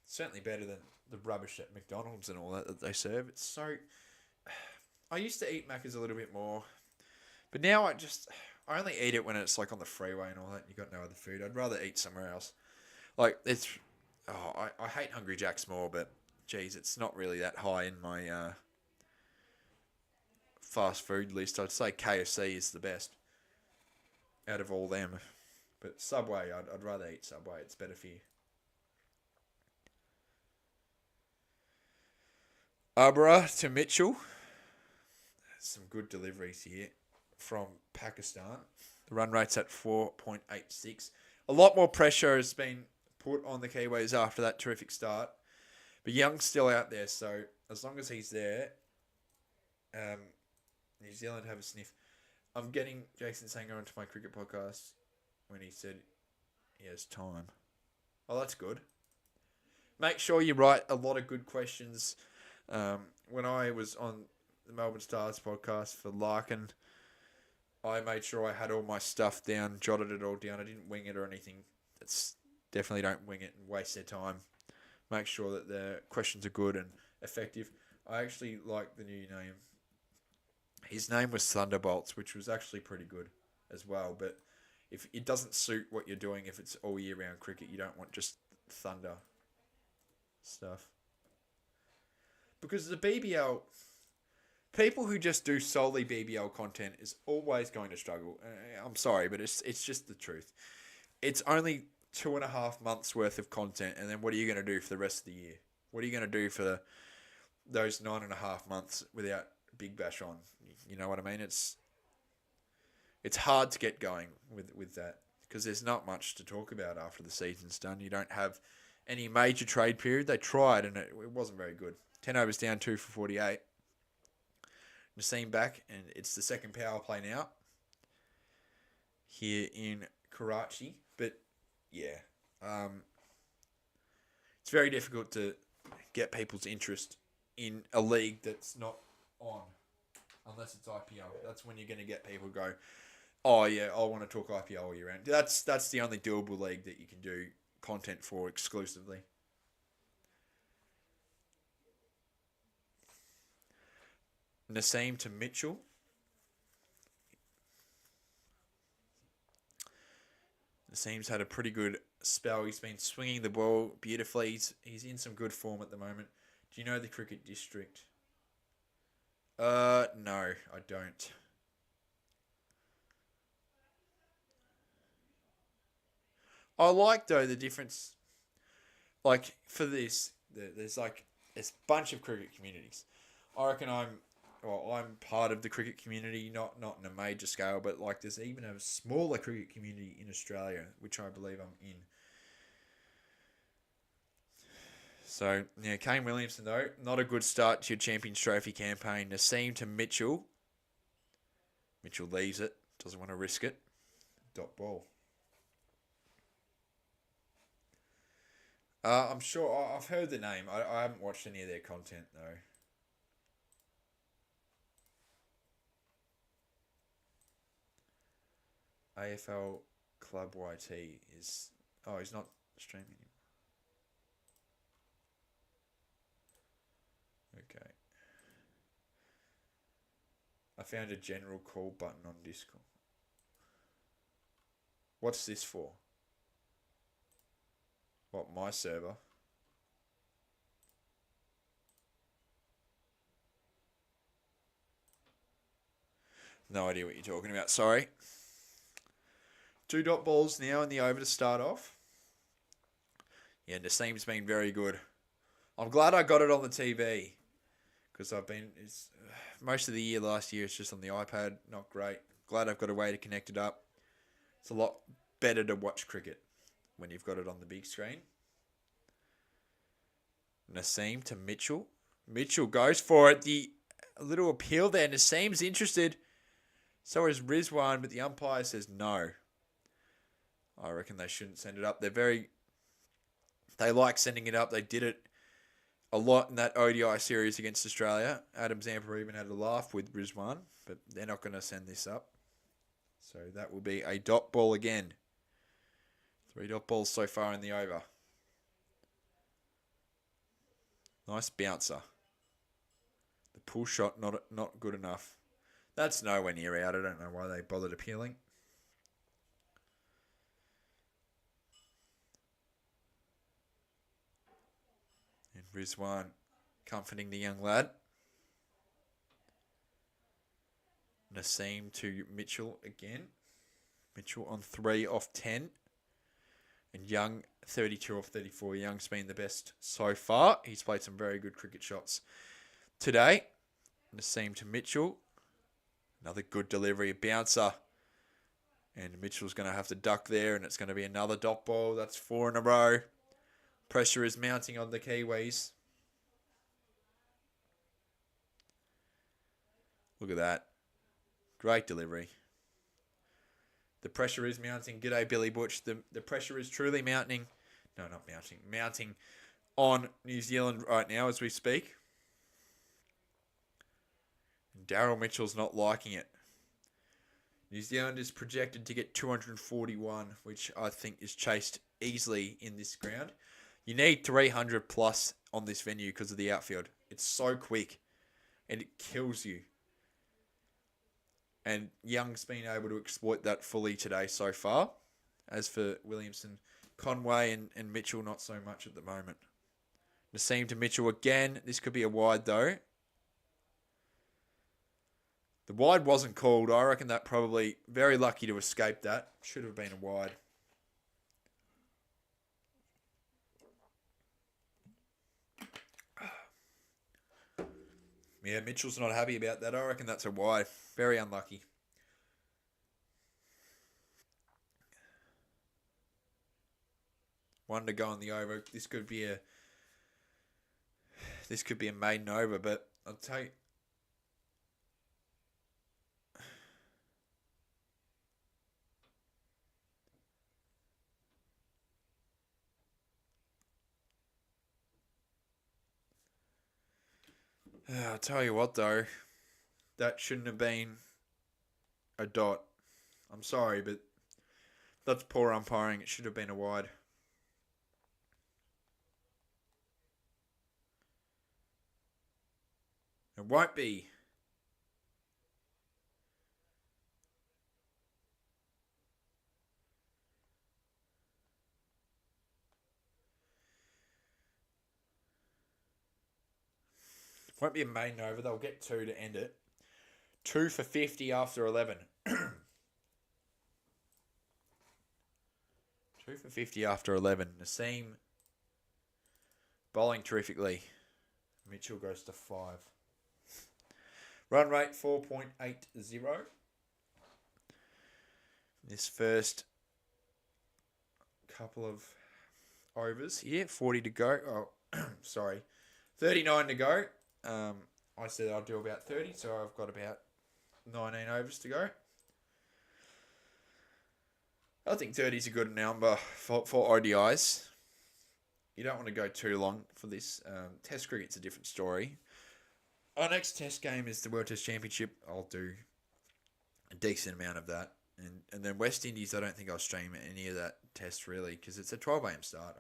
Certainly better than the rubbish at McDonald's and all that they serve. It's so. I used to eat Macca's a little bit more, but now I only eat it when it's like on the freeway and all that. And you got no other food. I'd rather eat somewhere else. Like it's. Oh, I hate Hungry Jack's more, but geez, it's not really that high in my fast food list. I'd say KFC is the best out of all them. But Subway, I'd rather eat Subway. It's better for you. Abra to Mitchell. Some good deliveries here from Pakistan. The run rate's at 4.86. A lot more pressure has been put on the Kiwis after that terrific start. But Young's still out there, so as long as he's there, New Zealand have a sniff. I'm getting Jason Sanger onto my cricket podcast when he said he has time. Oh, that's good. Make sure you write a lot of good questions. When I was on the Melbourne Stars podcast for Larkin, I made sure I had all my stuff down, jotted it all down. I didn't wing it or anything. That's definitely don't wing it and waste their time. Make sure that the questions are good and effective. I actually like the new name. His name was Thunderbolts, which was actually pretty good as well. But if it doesn't suit what you're doing, if it's all year round cricket, you don't want just thunder stuff. Because the BBL, people who just do solely BBL content is always going to struggle. I'm sorry, but it's just the truth. It's only 2.5 months worth of content, and then what are you going to do for the rest of the year? What are you going to do for those 9.5 months without Big Bash on? You know what I mean? It's hard to get going with that because there's not much to talk about after the season's done. You don't have any major trade period. They tried, and it wasn't very good. 10 overs down, 2 for 48. Naseem back, and it's the second power play now here in Karachi. But yeah, it's very difficult to get people's interest in a league that's not on, unless it's IPL. That's when you're going to get people go, oh yeah, I want to talk IPL all year round. That's the only doable league that you can do content for exclusively. Naseem to Mitchell. Naseem's had a pretty good spell. He's been swinging the ball beautifully. He's in some good form at the moment. Do you know the cricket district? No, I don't. I like though the difference. Like for this, there's a bunch of cricket communities. I reckon I'm part of the cricket community, not in a major scale, but like there's even a smaller cricket community in Australia, which I believe I'm in. So yeah, Kane Williamson though, not a good start to your Champions Trophy campaign. Naseem to Mitchell. Mitchell leaves it, doesn't want to risk it. Dot ball. I'm sure I've heard the name. I haven't watched any of their content though. AFL Club YT is. Oh, he's not streaming anymore. Okay. I found a general call button on Discord. What's this for? What, my server? No idea what you're talking about. Sorry. Two dot balls now in the over to start off. Yeah, Nassim's been very good. I'm glad I got it on the TV because most of the year last year it's just on the iPad. Not great. Glad I've got a way to connect it up. It's a lot better to watch cricket when you've got it on the big screen. Nassim to Mitchell. Mitchell goes for it. A little appeal there. Nassim's interested. So is Rizwan, but the umpire says no. I reckon they shouldn't send it up. They like sending it up. They did it a lot in that ODI series against Australia. Adam Zampa even had a laugh with Rizwan, but they're not going to send this up. So that will be a dot ball again. 3 dot balls so far in the over. Nice bouncer. The pull shot not good enough. That's nowhere near out. I don't know why they bothered appealing. And Rizwan comforting the young lad. Nassim to Mitchell again. Mitchell on 3 off 10. And Young 32 off 34. Young's been the best so far. He's played some very good cricket shots today. Nassim to Mitchell. Another good delivery, a bouncer. And Mitchell's going to have to duck there, and it's going to be another dot ball. That's 4 in a row. Pressure is mounting on the Kiwis. Look at that. Great delivery. The pressure is mounting. G'day, Billy Butch. The pressure is truly mounting. No, not mounting. Mounting on New Zealand right now as we speak. Daryl Mitchell's not liking it. New Zealand is projected to get 241, which I think is chased easily in this ground. You need 300 plus on this venue because of the outfield. It's so quick and it kills you. And Young's been able to exploit that fully today so far. As for Williamson, Conway and Mitchell, not so much at the moment. Nassim to Mitchell again. This could be a wide though. The wide wasn't called. I reckon that probably very lucky to escape that. Should have been a wide. Yeah, Mitchell's not happy about that. I reckon that's a wide. Very unlucky. One to go on the over. This could be a maiden over, but I'll tell you. I'll tell you what though, that shouldn't have been a dot. I'm sorry, but that's poor umpiring. It should have been a wide. It won't be. Won't be a maiden over. They'll get 2 to end it. 2 for 50 after 11. 2 for 50 after 11. Nassim bowling terrifically. Mitchell goes to 5. Run rate 4.80. This first couple of overs here. 40 to go. Oh, sorry. 39 to go. I said I'll do about 30, so I've got about 19 overs to go. I think 30 is a good number for ODIs. You don't want to go too long for this. Test cricket's a different story. Our next test game is the World Test Championship. I'll do a decent amount of that. And then West Indies, I don't think I'll stream any of that test really because it's a 12 a.m. start.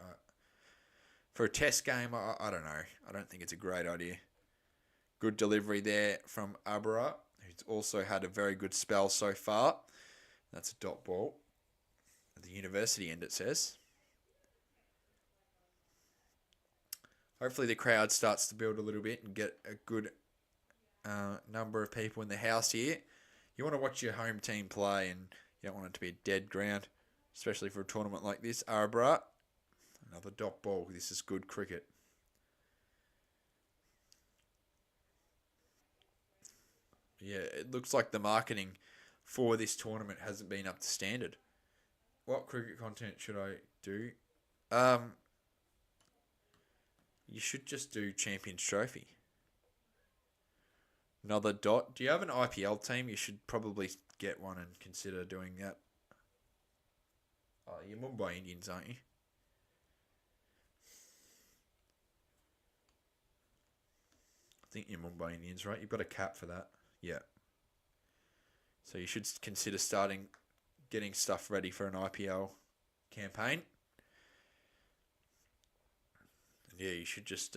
For a test game, I don't know. I don't think it's a great idea. Good delivery there from Abra, who's also had a very good spell so far. That's a dot ball. At the university end, it says. Hopefully the crowd starts to build a little bit and get a good number of people in the house here. You want to watch your home team play and you don't want it to be a dead ground, especially for a tournament like this. Abra, Another dot ball. This is good cricket. Yeah, it looks like the marketing for this tournament hasn't been up to standard. What cricket content should I do? Um, you should just do Champions Trophy. Another dot. Do you have an IPL team? You should probably get one and consider doing that. Oh, you're Mumbai Indians, aren't you? I think you're Mumbai Indians, right? You've got a cap for that. Yeah. So you should consider getting stuff ready for an IPL campaign. Yeah, you should just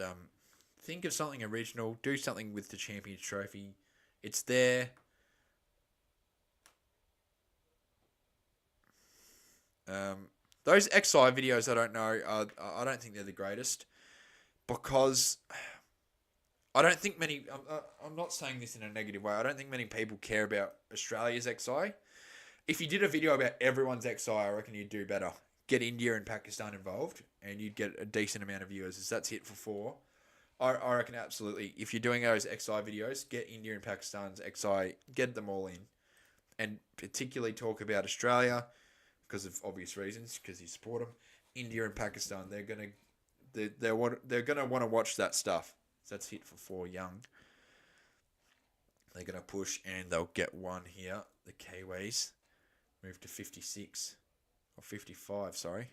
think of something original. Do something with the Champions Trophy. It's there. Those XI videos, I don't know. I don't think they're the greatest because I don't think many. I'm not saying this in a negative way. I don't think many people care about Australia's XI. If you did a video about everyone's XI, I reckon you'd do better. Get India and Pakistan involved, and you'd get a decent amount of viewers. As that's hit for 4. I reckon absolutely. If you're doing those XI videos, get India and Pakistan's XI, get them all in, and particularly talk about Australia because of obvious reasons, because you support them. India and Pakistan, they're gonna want to watch that stuff. So that's hit for 4 young. They're gonna push and they'll get one here. The Kiwis move to 56 or 55. Sorry.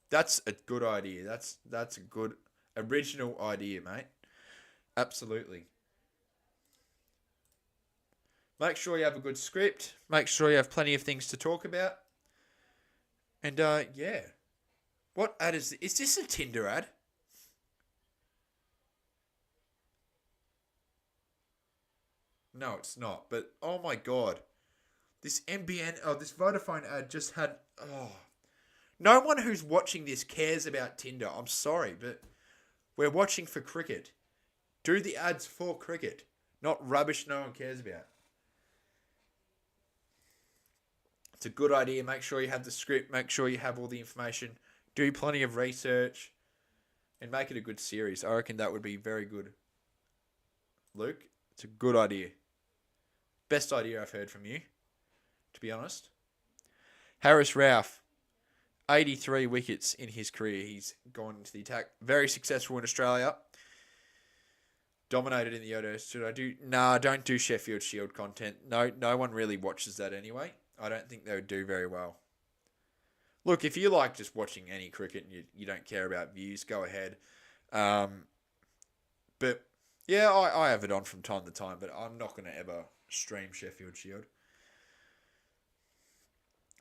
That's a good idea. That's a good original idea, mate. Absolutely. Make sure you have a good script. Make sure you have plenty of things to talk about. And yeah. What ad is this? Is this a Tinder ad? No, it's not. But oh my god. This this Vodafone ad just had no one who's watching this cares about Tinder. I'm sorry, but we're watching for cricket. Do the ads for cricket, not rubbish no one cares about. It's a good idea. Make sure you have the script. Make sure you have all the information. Do plenty of research. And make it a good series. I reckon that would be very good. Luke, it's a good idea. Best idea I've heard from you, to be honest. Harris Ralph, 83 wickets in his career. He's gone into the attack. Very successful in Australia. Dominated in the Odo. Should I do? Nah, don't do Sheffield Shield content. No one really watches that anyway. I don't think they would do very well. Look, if you like just watching any cricket and you don't care about views, go ahead. But yeah, I have it on from time to time, but I'm not going to ever stream Sheffield Shield.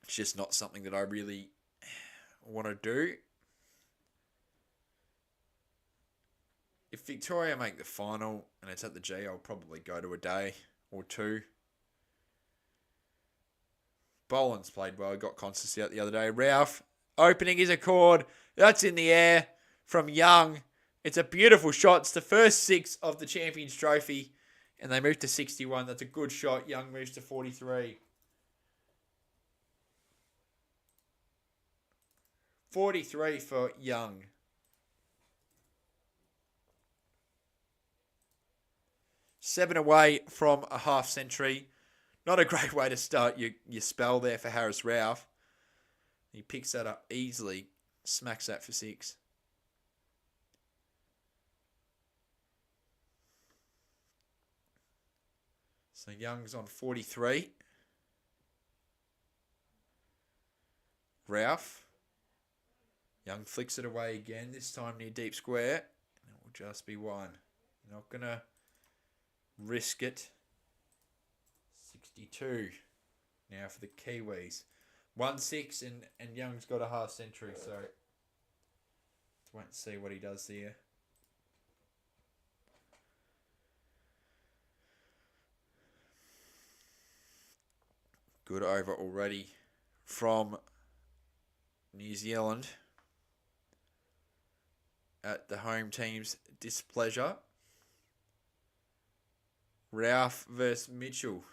It's just not something that I really want to do. If Victoria make the final and it's at the G, I'll probably go to a day or two. Boland's played well. He got consistency out the other day. Ralph, opening his accord. That's in the air from Young. It's a beautiful shot. It's the first 6 of the Champions Trophy. And they move to 61. That's a good shot. Young moves to 43. 43 for Young. Seven away from a half century. Not a great way to start your spell there for Harris Ralph. He picks that up easily. Smacks that for 6. So Young's on 43. Ralph. Young flicks it away again, this time near deep square. And it will just be 1. Not going to risk it. 62 now for the Kiwis. 1-6 and Young's got a half century, so let's wait and see what he does there. Good over already from New Zealand at the home team's displeasure. Ralph versus Mitchell.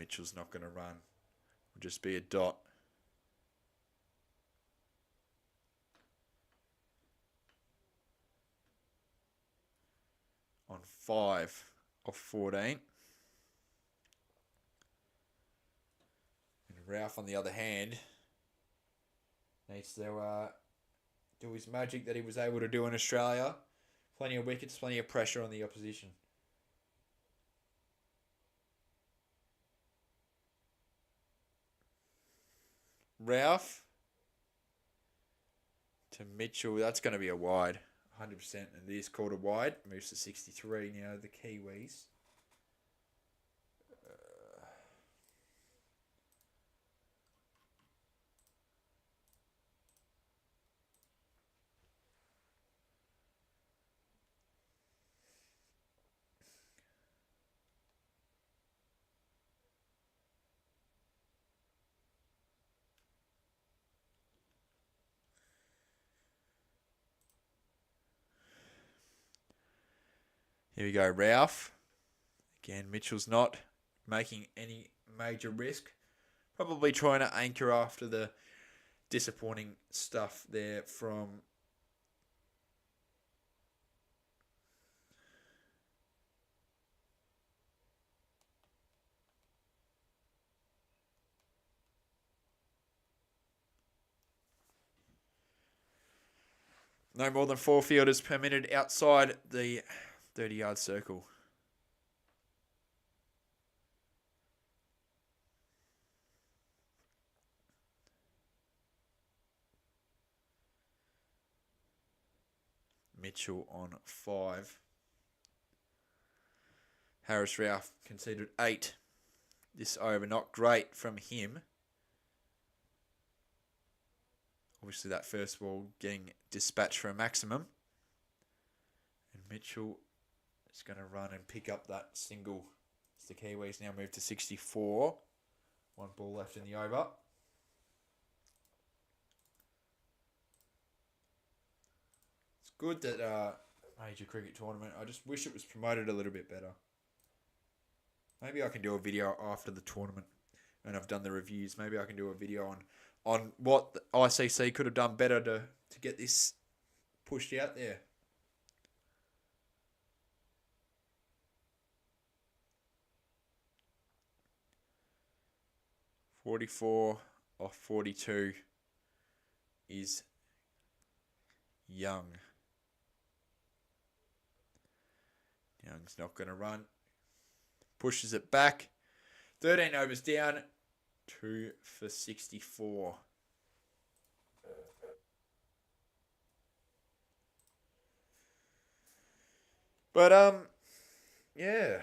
Mitchell's not going to run. Will just be a dot. On 5 of 14. And Ralph, on the other hand, needs to do his magic that he was able to do in Australia. Plenty of wickets, plenty of pressure on the opposition. Ralph to Mitchell. That's going to be a wide. 100%. And it is called a wide. Moves to 63 now, the Kiwis. Here we go, Ralph. Again, Mitchell's not making any major risk. Probably trying to anchor after the disappointing stuff there from no more than 4 fielders per minute outside the 30-yard circle. Mitchell on 5. Harris Ralph conceded 8 this over. Not great from him. Obviously that first ball getting dispatched for a maximum. And Mitchell is going to run and pick up that single. As the Kiwis now move to 64. 1 ball left in the over. It's good that major cricket tournament. I just wish it was promoted a little bit better. Maybe I can do a video after the tournament and I've done the reviews. Maybe I can do a video on what the ICC could have done better to get this pushed out there. .44 off 42 is Young. Young's not going to run. Pushes it back. 13 overs down. 2 for 64. But, yeah.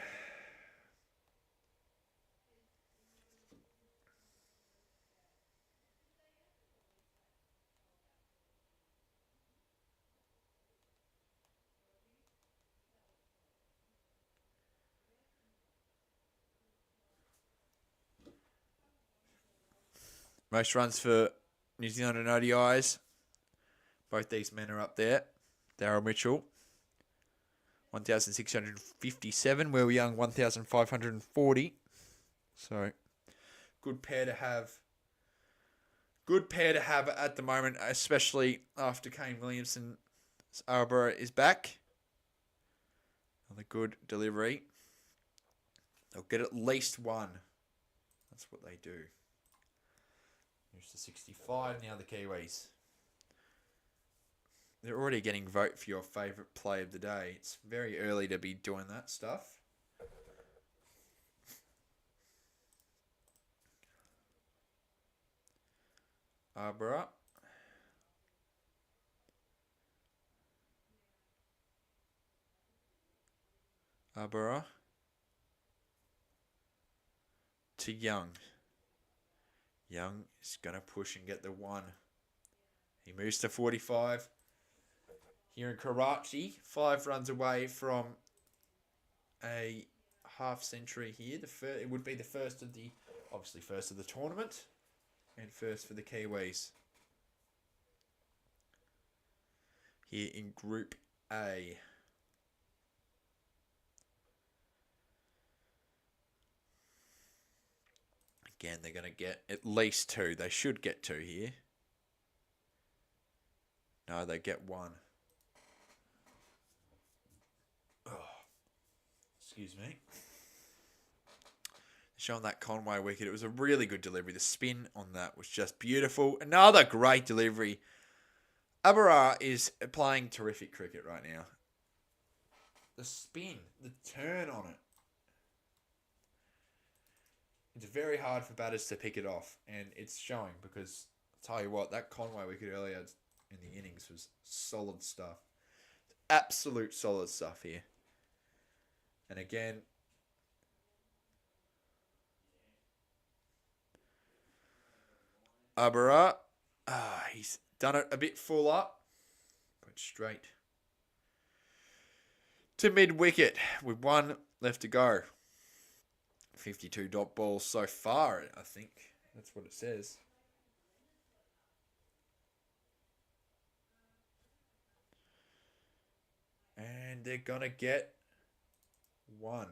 Most runs for New Zealand and ODIs. Both these men are up there. Daryl Mitchell, 1,657. Will Young, 1,540. So, good pair to have. Good pair to have at the moment, especially after Kane Williamson's Arbor is back. Another good delivery. They'll get at least one. That's what they do. Moves to 65 now, the Kiwis. They're already getting vote for your favourite play of the day. It's very early to be doing that stuff. Arbor. Arbor. To Young. Young is going to push and get the 1. He moves to 45. Here in Karachi, 5 runs away from a half century here. It would be the first of the, obviously first of the tournament, and first for the Kiwis. Here in Group A. Again, they're going to get at least 2. They should get 2 here. No, they get 1. Oh, excuse me. Showing that Conway wicket. It was a really good delivery. The spin on that was just beautiful. Another great delivery. Abrar is playing terrific cricket right now. The spin, the turn on it. It's very hard for batters to pick it off, and it's showing because I'll tell you what, that Conway wicket earlier in the innings was solid stuff. Absolute solid stuff here. And again, Abrar, he's done it a bit full up. Going straight to mid-wicket with 1 left to go. 52 dot balls so far, I think. That's what it says. And they're going to get 1.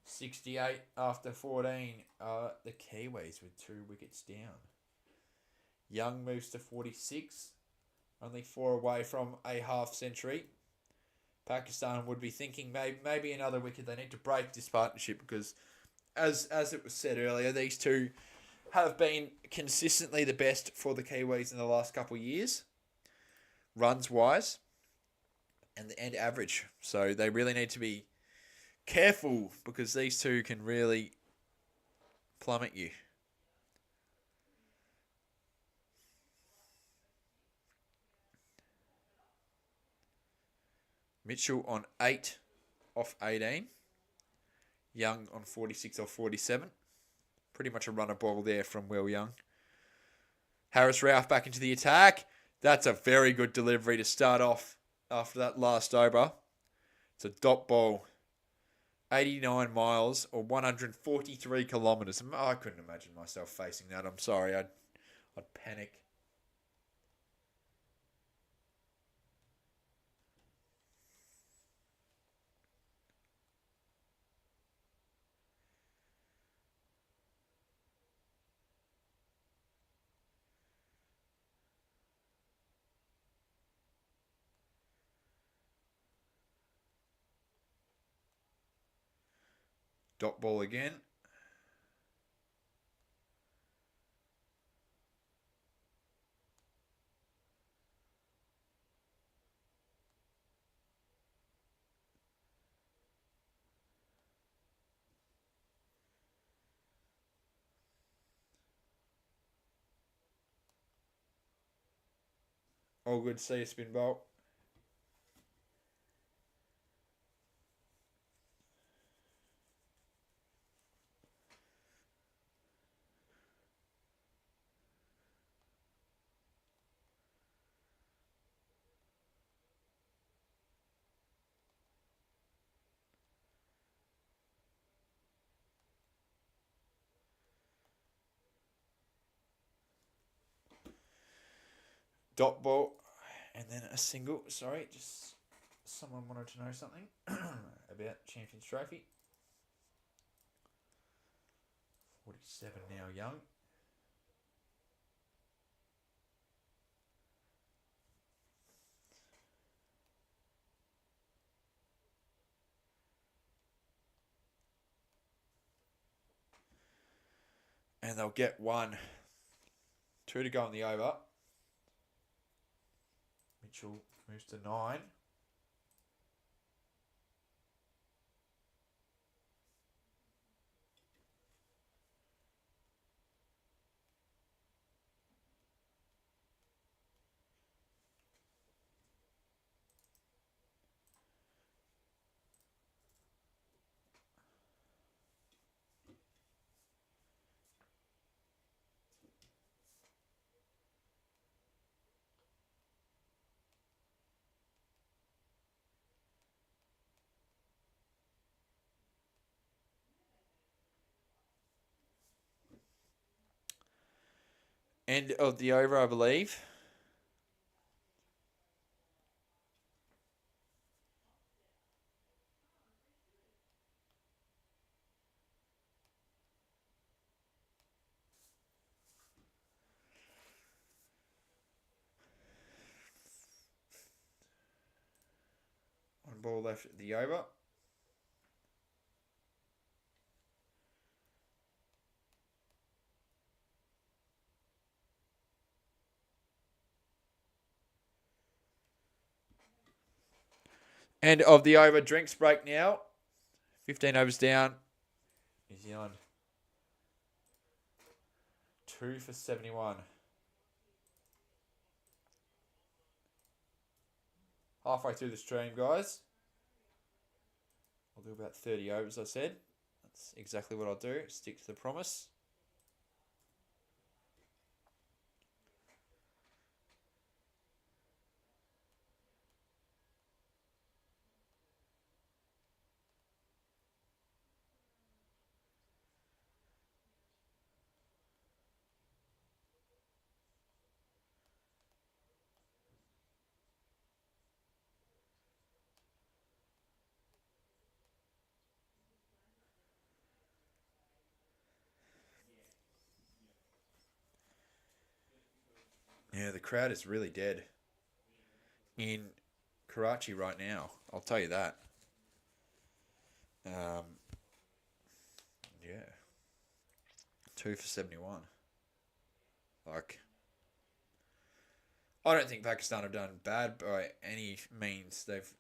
.68 after 14. The Kiwis with 2 wickets down. Young moves to 46. Only 4 away from a half century. Pakistan would be thinking maybe another wicket. They need to break this partnership because, as it was said earlier, these two have been consistently the best for the Kiwis in the last couple of years, runs-wise, and average. So they really need to be careful because these two can really plummet you. Mitchell on 8 off 18. Young on 46 off 47. Pretty much a runner ball there from Will Young. Harris Ralph back into the attack. That's a very good delivery to start off after that last over. It's a dot ball. 89 miles or 143 kilometres. I couldn't imagine myself facing that. I'm sorry. I'd panic. Dot ball again. All good, see you, spin bolt. Dot ball. And then a single. Sorry, just someone wanted to know something about Champions Trophy. 47 now, Young. And they'll get 1. 2 to go in the over. Mitchell moves to 9. End of the over, I believe. ball left at the over. End of the over. Drinks break now. 15 overs down. New Zealand 2 for 71. Halfway through the stream, guys. I'll do about 30 overs, I said. That's exactly what I'll do. Stick to the promise. Yeah, the crowd is really dead in Karachi right now. I'll tell you that. Yeah. 2 for 71. Like, I don't think Pakistan have done bad by any means. They've.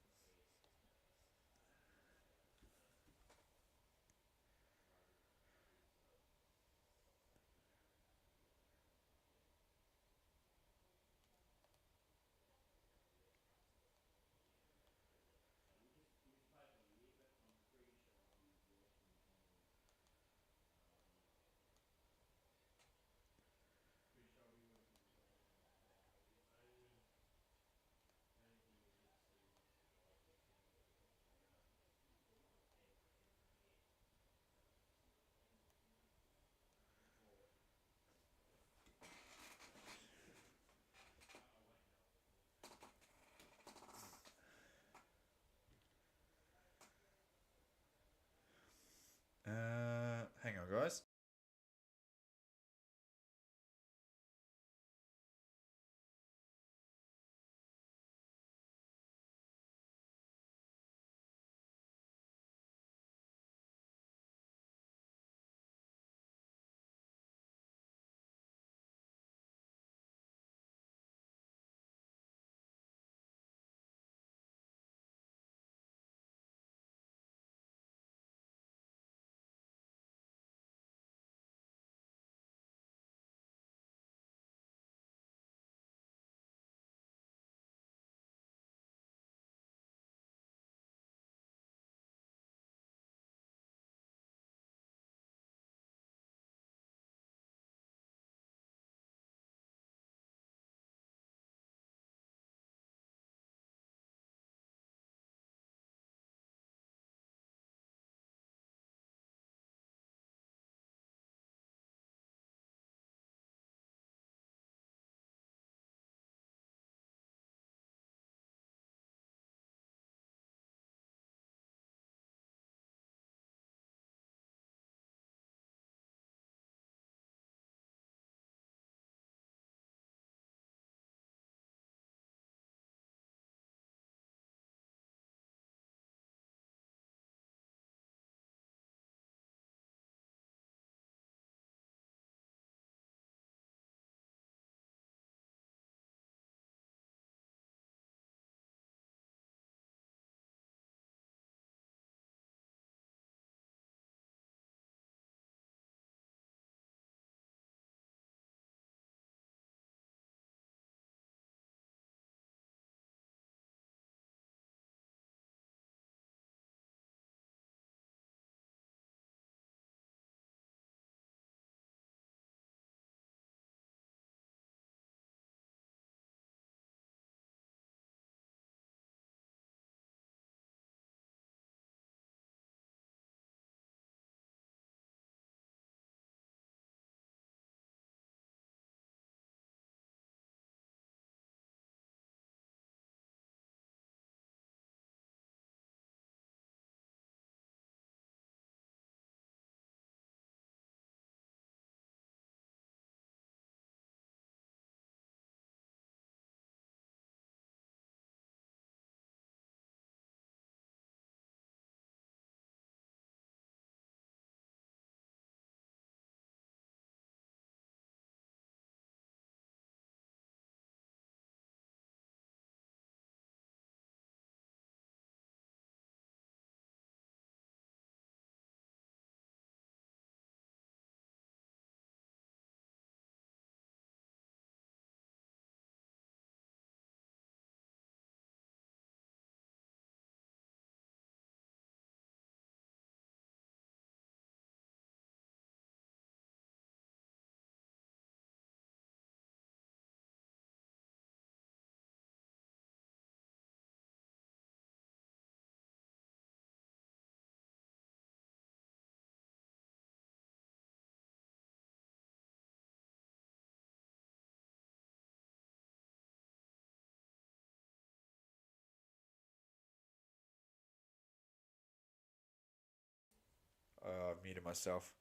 muted myself.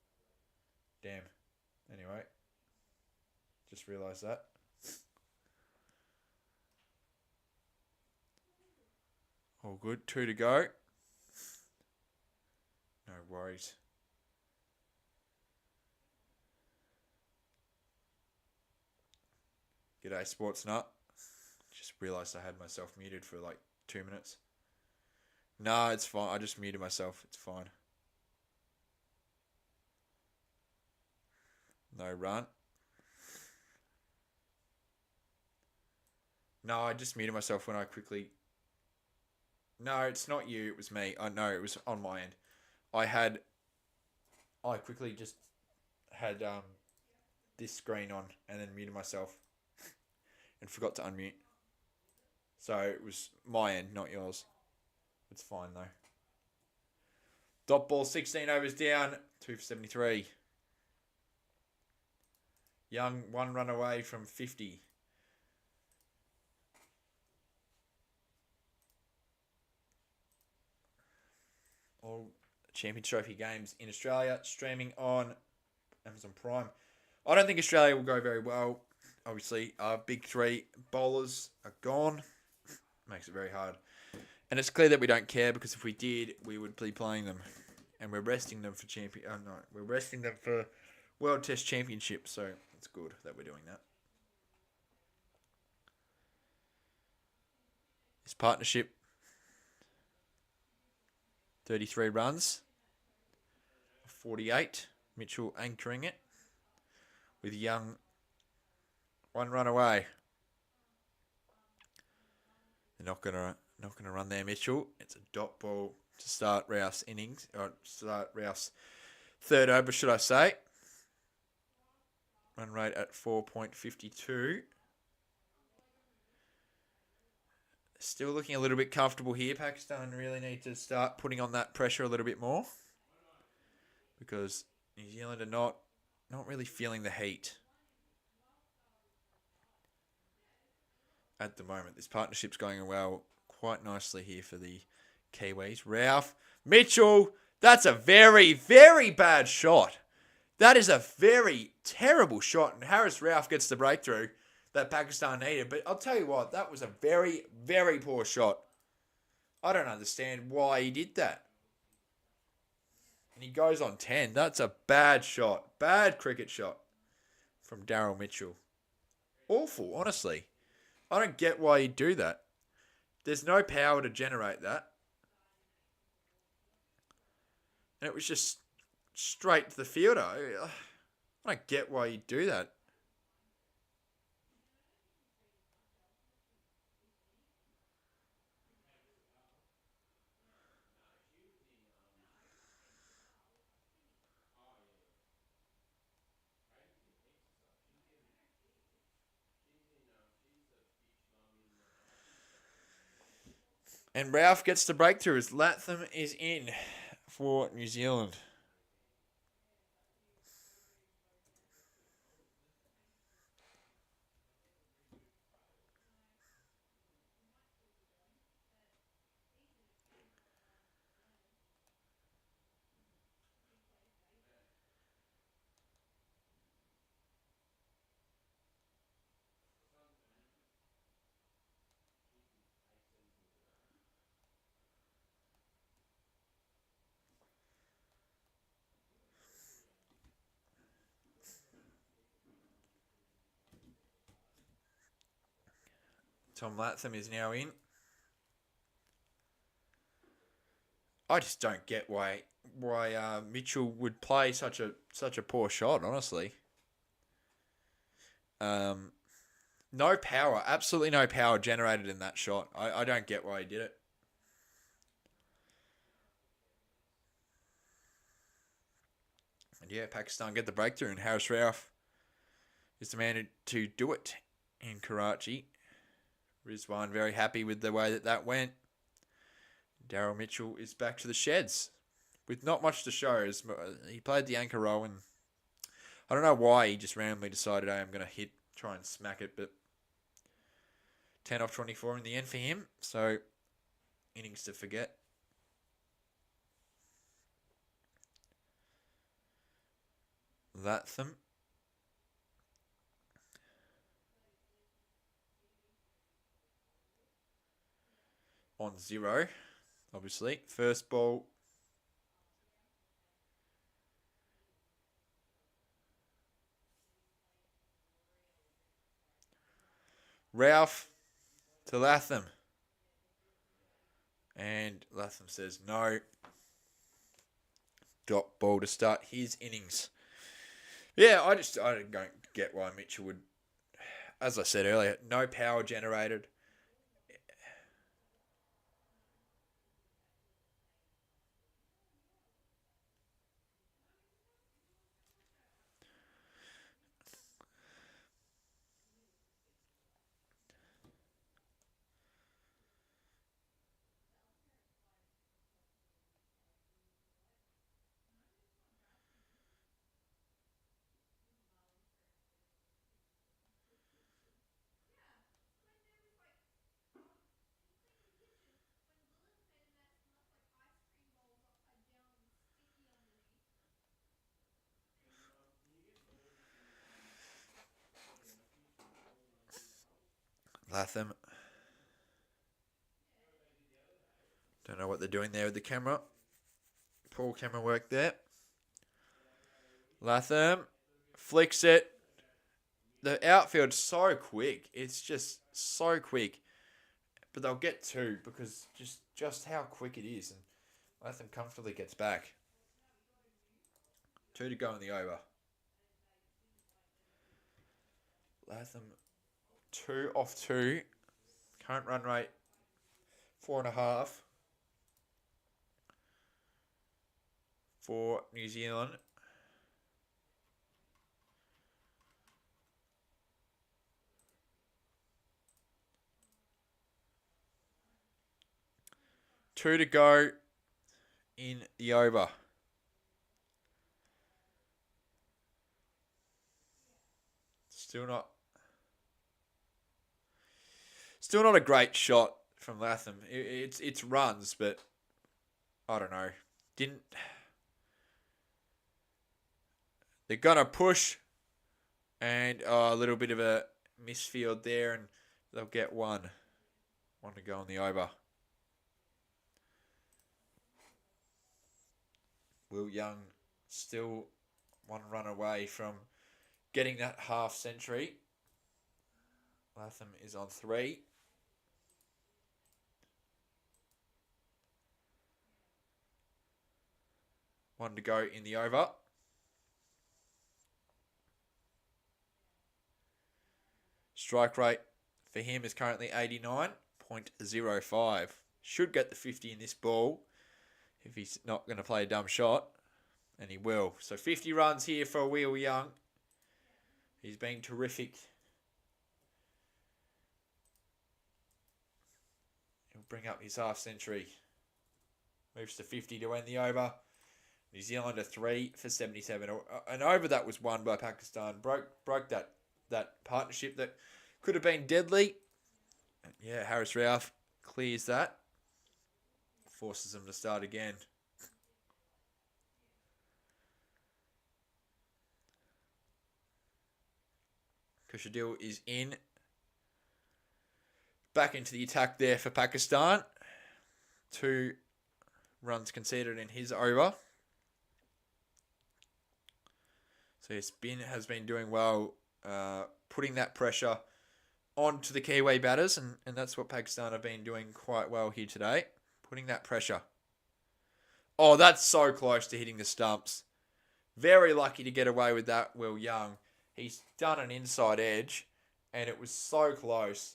Damn. Anyway, just realised that. All good. 2 to go. No worries. G'day, Sports Nut. Just realised I had myself muted for like 2 minutes. No, it's fine. I just muted myself. It's fine. No run. No, I just muted myself when I quickly... No, it's not you. It was me. I know it was on my end. I quickly just had this screen on and then muted myself and forgot to unmute. So it was my end, not yours. It's fine though. Dot ball, 16 overs down, 2 for 73. Young, 1 run away from 50. All Champions Trophy games in Australia, streaming on Amazon Prime. I don't think Australia will go very well. Obviously, our big 3 bowlers are gone. Makes it very hard. And it's clear that we don't care, because if we did, we would be playing them. And we're resting them for we're resting them for World Test Championship, so it's good that we're doing that. This partnership, 33 runs, 48. Mitchell anchoring it with Young 1 run away. They're not gonna run there, Mitchell. It's a dot ball to start Rouse innings, or start Rouse 3rd over, should I say. Run rate at 4.52. Still looking a little bit comfortable here. Pakistan really need to start putting on that pressure a little bit more, because New Zealand are not really feeling the heat at the moment. This partnership's going well, quite nicely here for the Kiwis. Ralph Mitchell, that's a very, very bad shot. That is a very terrible shot, and Harris Ralph gets the breakthrough that Pakistan needed. But I'll tell you what, that was a very, very poor shot. I don't understand why he did that. And he goes on 10. That's a bad shot. Bad cricket shot from Daryl Mitchell. Awful, honestly. I don't get why he'd do that. There's no power to generate that. And it was just straight to the fielder. I don't get why you'd do that. And Ralph gets the breakthrough as Latham is in for New Zealand. Tom Latham is now in. I just don't get why Mitchell would play such a poor shot, honestly. No power, absolutely no power generated in that shot. I don't get why he did it. And yeah, Pakistan get the breakthrough, and Harris Ralph is the man to do it in Karachi. Rizwan very happy with the way that went. Daryl Mitchell is back to the sheds with not much to show. He played the anchor role, and I don't know why he just randomly decided, hey, I'm going to try and smack it, but 10 off 24 in the end for him. So, innings to forget. Latham. On 0, obviously. First ball. Ralph to Latham. And Latham says no. Dot ball to start his innings. Yeah, I don't get why Mitchell would, as I said earlier, no power generated. Latham. Don't know what they're doing there with the camera. Poor camera work there. Latham flicks it. The outfield's so quick. It's just so quick. But they'll get 2 because just how quick it is. And Latham comfortably gets back. 2 to go in the over. Latham 2 off 2. Current run rate 4.5 for New Zealand. Two to go in the over. Still not a great shot from Latham. It's runs, but I don't know. They're gonna push, and a little bit of a misfield there, and they'll get 1. 1 to go on the over. Will Young still 1 run away from getting that half century. Latham is on 3. One to go in the over. Strike rate for him is currently 89.05. Should get the 50 in this ball if he's not going to play a dumb shot. And he will. So 50 runs here for Will Young. He's been terrific. He'll bring up his half century. Moves to 50 to end the over. New Zealand a 3 for 77. An over that was won by Pakistan. Broke that partnership that could have been deadly. Yeah, Harris Ralph clears that. Forces them to start again. Kushadil is in. Back into the attack there for Pakistan. 2 runs conceded in his over. So Spin has been doing well, putting that pressure onto the Kiwi batters, and that's what Pakistan have been doing quite well here today, putting that pressure. Oh, that's so close to hitting the stumps. Very lucky to get away with that, Will Young. He's done an inside edge, and it was so close.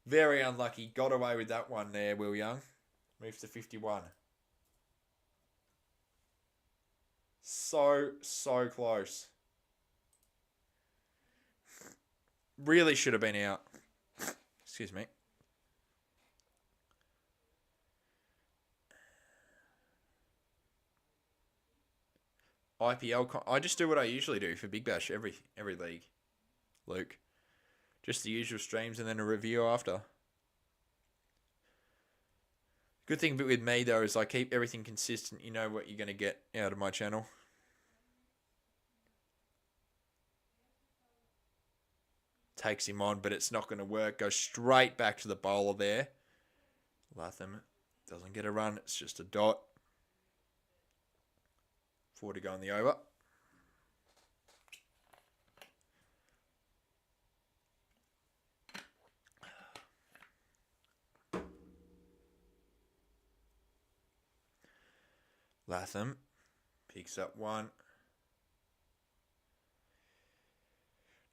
Very unlucky. Got away with that one there, Will Young. Moves to 51. So close. Really should have been out. Excuse me. IPL. I just do what I usually do for Big Bash every league. Luke. Just the usual streams and then a review after. Good thing with me, though, is I keep everything consistent. You know what you're going to get out of my channel. takes him on, but it's not going to work. Goes straight back to the bowler there. Latham doesn't get a run. It's just a dot. 4 to go in the over. Latham picks up 1.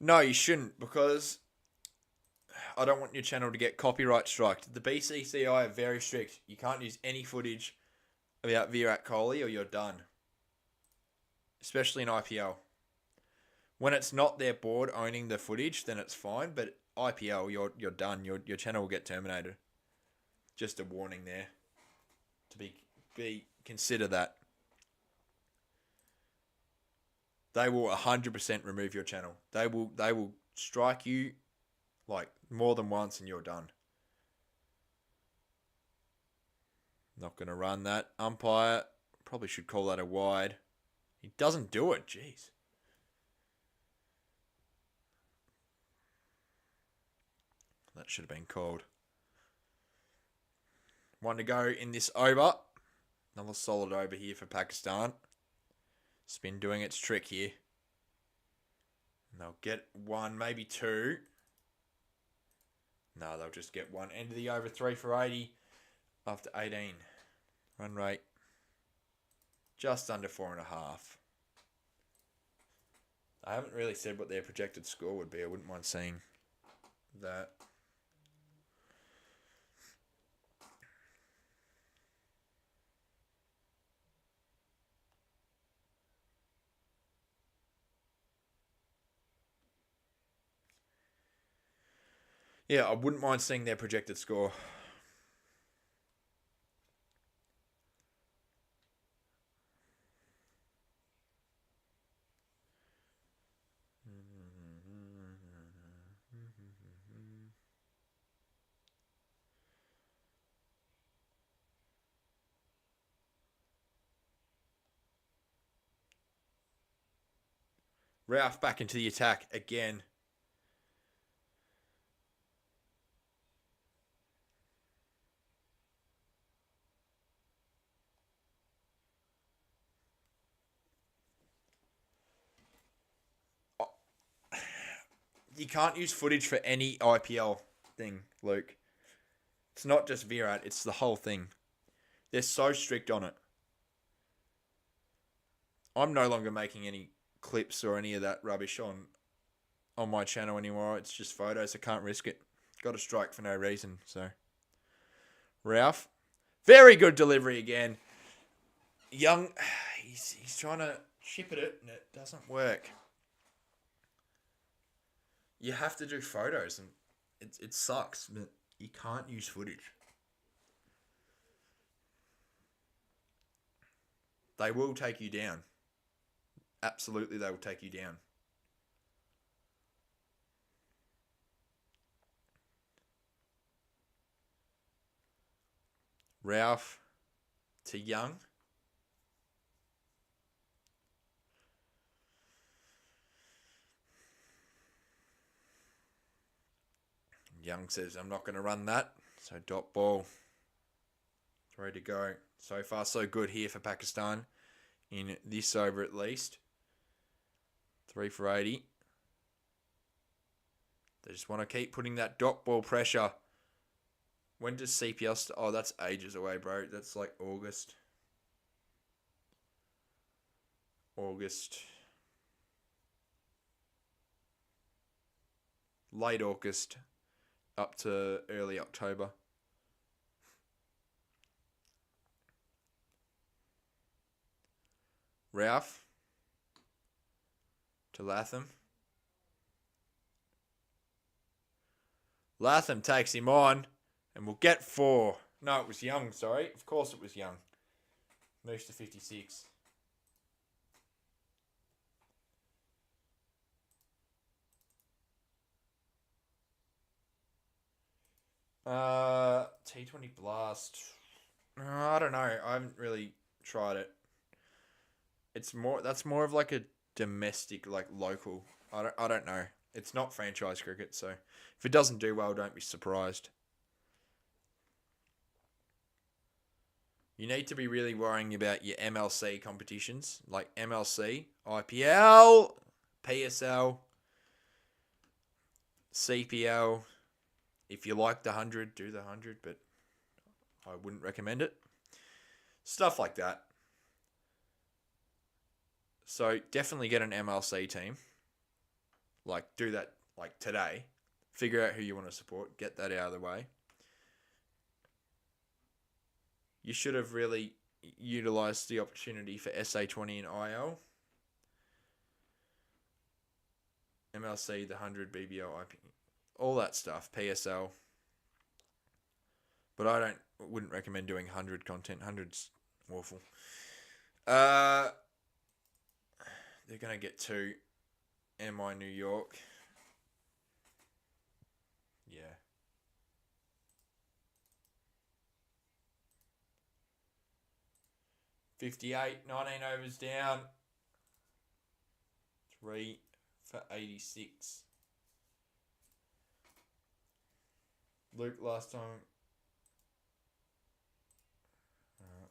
No, you shouldn't, because I don't want your channel to get copyright striked. The BCCI are very strict. You can't use any footage about Virat Kohli or you're done. Especially in IPL. When it's not their board owning the footage, then it's fine. But IPL, you're done. Your channel will get terminated. Just a warning there. To be consider that. They will 100% remove your channel. They will strike you like more than once and you're done. Not going to run that. Umpire probably should call that a wide. He doesn't do it. Jeez. That should have been called. 1 to go in this over. Another solid over here for Pakistan. Spin doing its trick here. And they'll get 1, maybe 2. No, they'll just get 1. End of the over, 3 for 80 after 18. Run rate just under 4.5. I haven't really said what their projected score would be. I wouldn't mind seeing that. Yeah, I wouldn't mind seeing their projected score. Ralph back into the attack again. You can't use footage for any IPL thing, Luke. It's not just Virat, it's the whole thing. They're so strict on it. I'm no longer making any clips or any of that rubbish on my channel anymore. It's just photos. I can't risk it. Got a strike for no reason. So, Ralph, very good delivery again. Young, he's trying to chip at it and it doesn't work. You have to do photos and it sucks, but you can't use footage. They will take you down. Absolutely, they will take you down. Ralph to Young. Young says, I'm not going to run that. So dot ball. 3 to go. So far, so good here for Pakistan. In this over at least. 3 for 80. They just want to keep putting that dot ball pressure. When does CPL oh, that's ages away, bro. That's like August. Late August. Up to early October. Ralph to Latham. Latham takes him on and we'll get 4. No, it was Young, sorry. Of course it was Young. Moves to 56. T20 Blast. I don't know. I haven't really tried it. That's more of like a domestic, like local. I don't know. It's not franchise cricket, so if it doesn't do well, don't be surprised. You need to be really worrying about your MLC competitions, like MLC, IPL, PSL, CPL. If you like the 100, do the 100, but I wouldn't recommend it. Stuff like that. So definitely get an MLC team. Like, do that like today. Figure out who you want to support. Get that out of the way. You should have really utilised the opportunity for SA20 and IL. MLC, the 100, BBL, IP, all that stuff, PSL. But I wouldn't recommend doing 100 content. 100's awful. They're going to get to MI New York. Yeah. $58, 19 overs down. 3 for 86. Luke last time.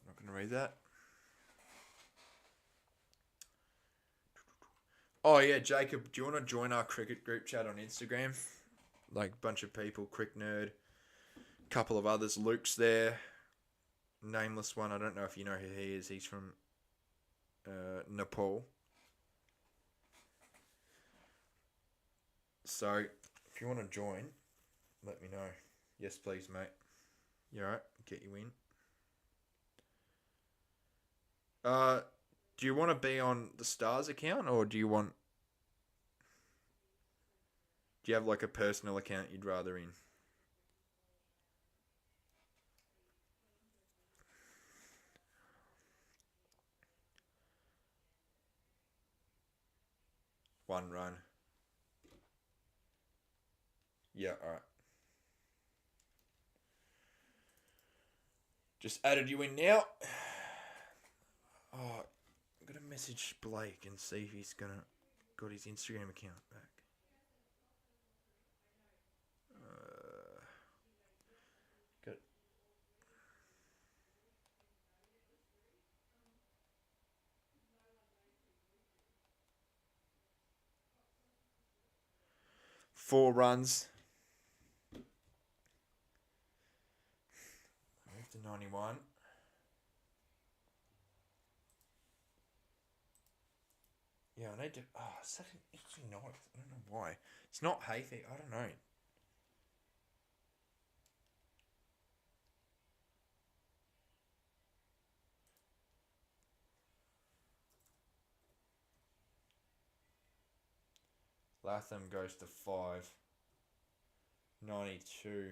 Not going to read that. Oh yeah, Jacob, do you want to join our cricket group chat on Instagram? Like a bunch of people, Crick Nerd, a couple of others. Luke's there. Nameless one. I don't know if you know who he is. He's from Nepal. So if you want to join, let me know. Yes, please, mate. You alright? Get you in. Do you want to be on the Stars account, or do you have like a personal account you'd rather in? One run. Yeah, alright. Just added you in now. Oh, I'm gonna message Blake and see if he's got his Instagram account back. Got 4 runs. Move to 91. Yeah, I need to. Oh, it's such an itchy knife. I don't know why. It's not hay fever. I don't know. Latham goes to 5. 92.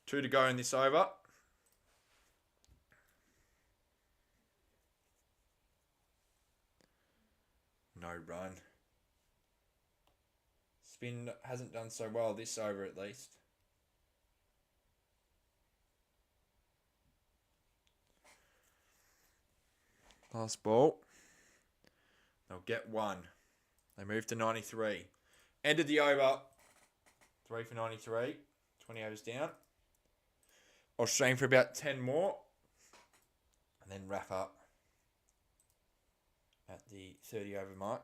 Two to go in this over. No run. Spin hasn't done so well this over at least. Last ball. They'll get 1. They move to 93. Ended the over. 3 for 93. 20 overs down. I'll stream for about 10 more. And then wrap up at the 30 over mark.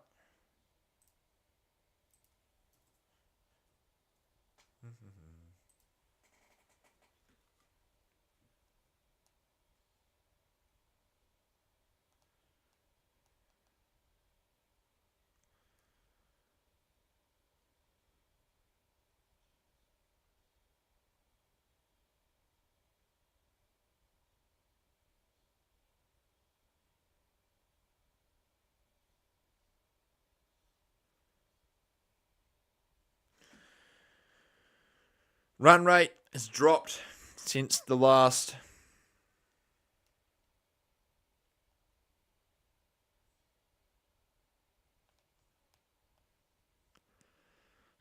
Run rate has dropped since the last.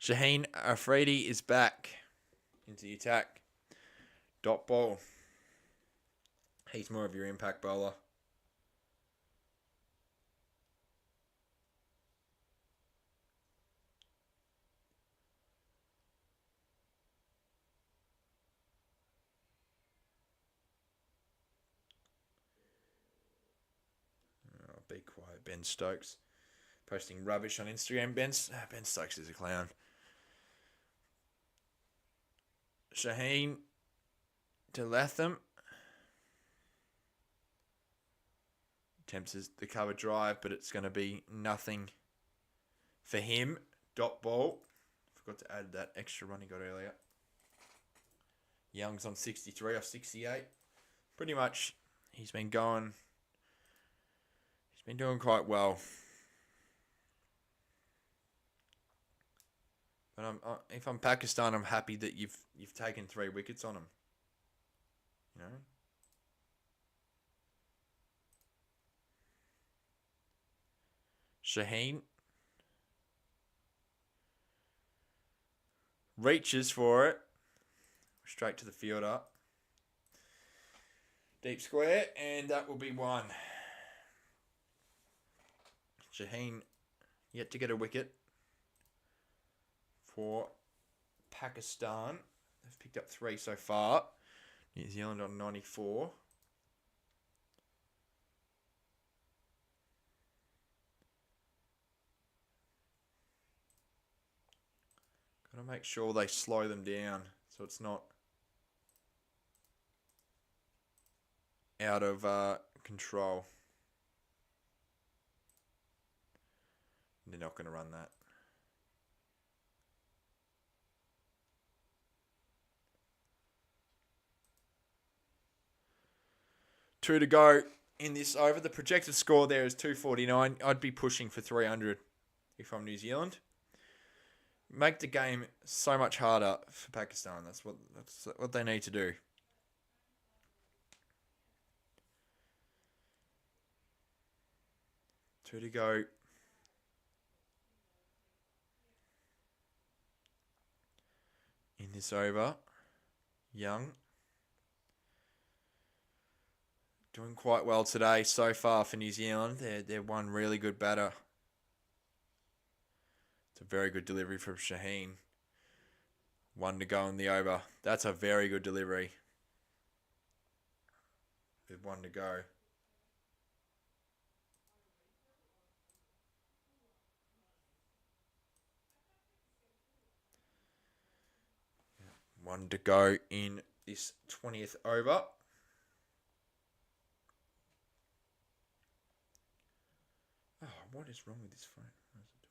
Shaheen Afridi is back into the attack. Dot ball. He's more of your impact bowler. Be quiet, Ben Stokes. Posting rubbish on Instagram. Ben Stokes is a clown. Shaheen to Latham. Attempts the cover drive, but it's going to be nothing for him. Dot ball. Forgot to add that extra run he got earlier. Young's on 63 off 68. Pretty much, he's been doing quite well. But if I'm Pakistan, I'm happy that you've taken 3 wickets on him. You know. Shaheen reaches for it. Straight to the fielder. Deep square, and that will be 1. Shaheen yet to get a wicket for Pakistan. They've picked up 3 so far. New Zealand on 94. Got to make sure they slow them down so it's not out of control. They're not going to run that. Two to go in this over. The projected score there is 249. I'd be pushing for 300 if I'm New Zealand. Make the game so much harder for Pakistan. That's what they need to do. Two to go. In this over. Young. Doing quite well today so far for New Zealand. They're one really good batter. It's a very good delivery from Shaheen. 1 to go in the over. That's a very good delivery. With 1 to go. Yeah, 1 to go in this 20th over. Oh, what is wrong with this phone? Why is it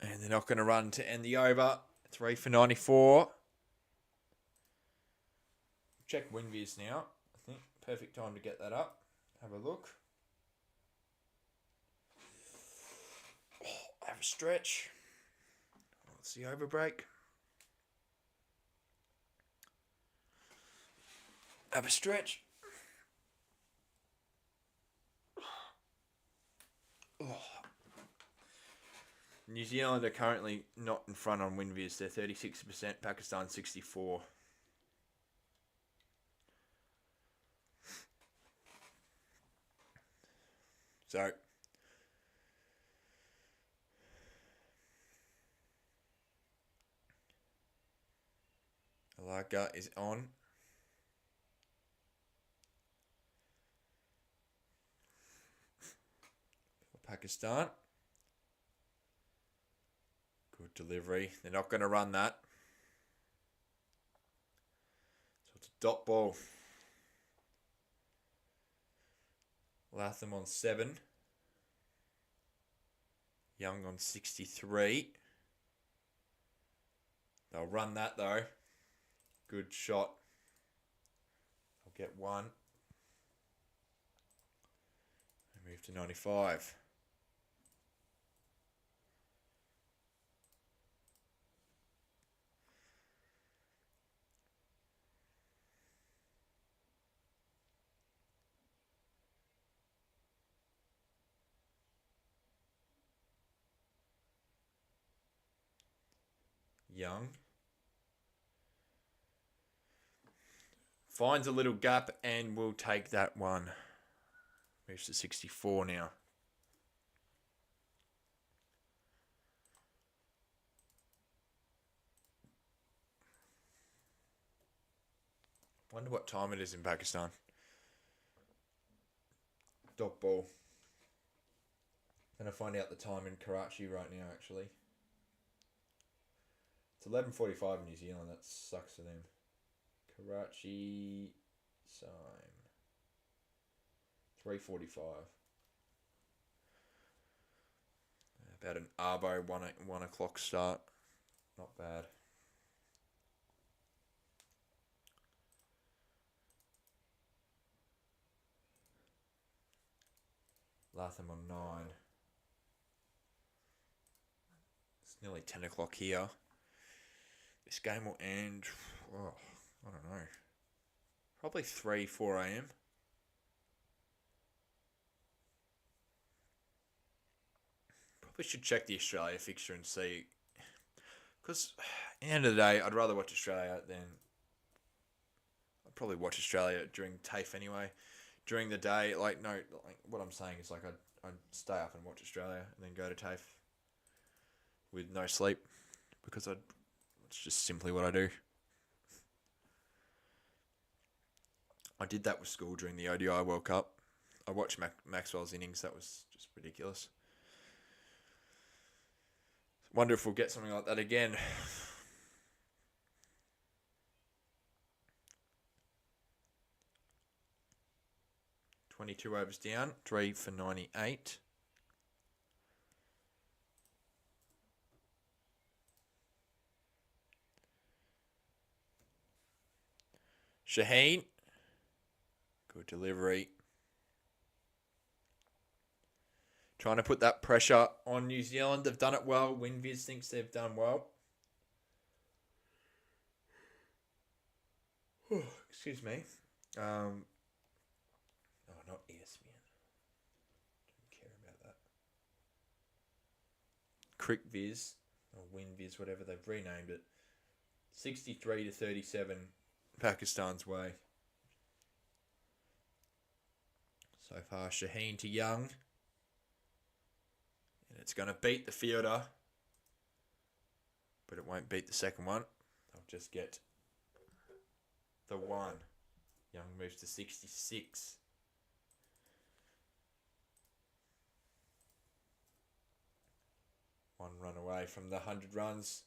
doing that? And they're not going to run to end the over. 3 for 94. Check WinViz now. I think perfect time to get that up. Have a look. Oh, have a stretch. What's the over break? Have a stretch. Oh. New Zealand are currently not in front on WinViz. They're 36%, Pakistan 64%. So, Alaka is on. Pakistan. Good delivery. They're not going to run that. So it's a dot ball. Latham on 7. Young on 63. They'll run that though. Good shot. I'll get 1. And move to 95. Young finds a little gap and will take that one. Moves to 64 now. Wonder what time it is in Pakistan. Dot ball. Gonna find out the time in Karachi right now, actually. It's 11:45 in New Zealand. That sucks for them. Karachi time. 3:45. About an arbo 1 o'clock start. Not bad. Latham on 9. It's nearly 10 o'clock here. This game will end, I don't know, probably 3, 4 a.m. Probably should check the Australia fixture and see. Because at the end of the day, I'd rather watch Australia than... I'd probably watch Australia during TAFE anyway. During the day, like what I'm saying is I'd stay up and watch Australia and then go to TAFE with no sleep because it's just simply what I do. I did that with school during the ODI World Cup. I watched Maxwell's innings. That was just ridiculous. Wonder if we'll get something like that again. $22 overs down, 3 for 98. Shaheen. Good delivery. Trying to put that pressure on New Zealand. They've done it well. WinViz thinks they've done well. Excuse me. Not ESPN. Don't care about that. CricViz or WinViz, whatever they've renamed it. 63-37, Pakistan's way. So far, Shaheen to Young. And it's going to beat the fielder. But it won't beat the second one. They'll just get the one. Young moves to 66. One run away from the 100 runs.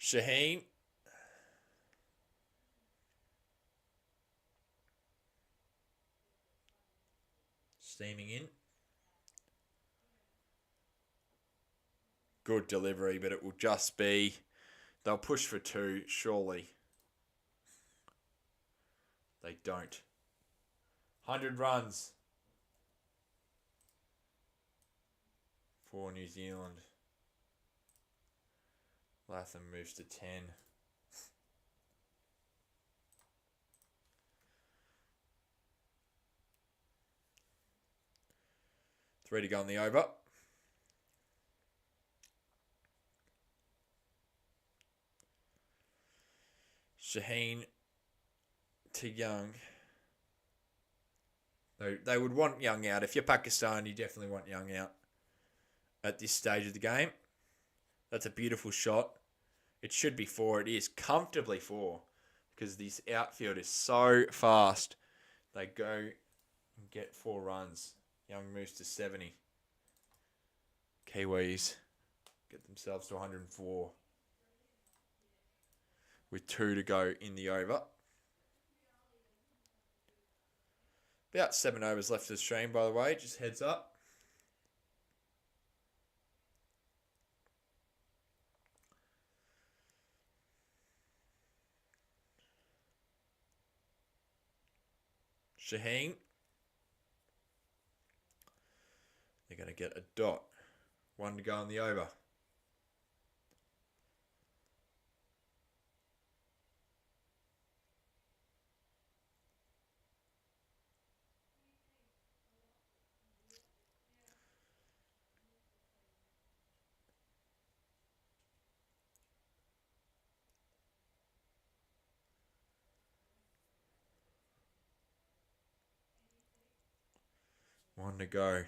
Shaheen. Steaming in. Good delivery, but it will just be... They'll push for 2, surely. They don't. 100 runs for New Zealand. Latham moves to 10. Three to go on the over. Shaheen to Young. They would want Young out. If you're Pakistan, you definitely want Young out at this stage of the game. That's a beautiful shot. It should be 4. It is comfortably 4 because this outfield is so fast. They go and get 4 runs. Young moves to 70. Kiwis get themselves to 104 with 2 to go in the over. About 7 overs left to the stream, by the way. Just heads up. Shaheen. They're going to get a dot. 1 to go on the over. One to go.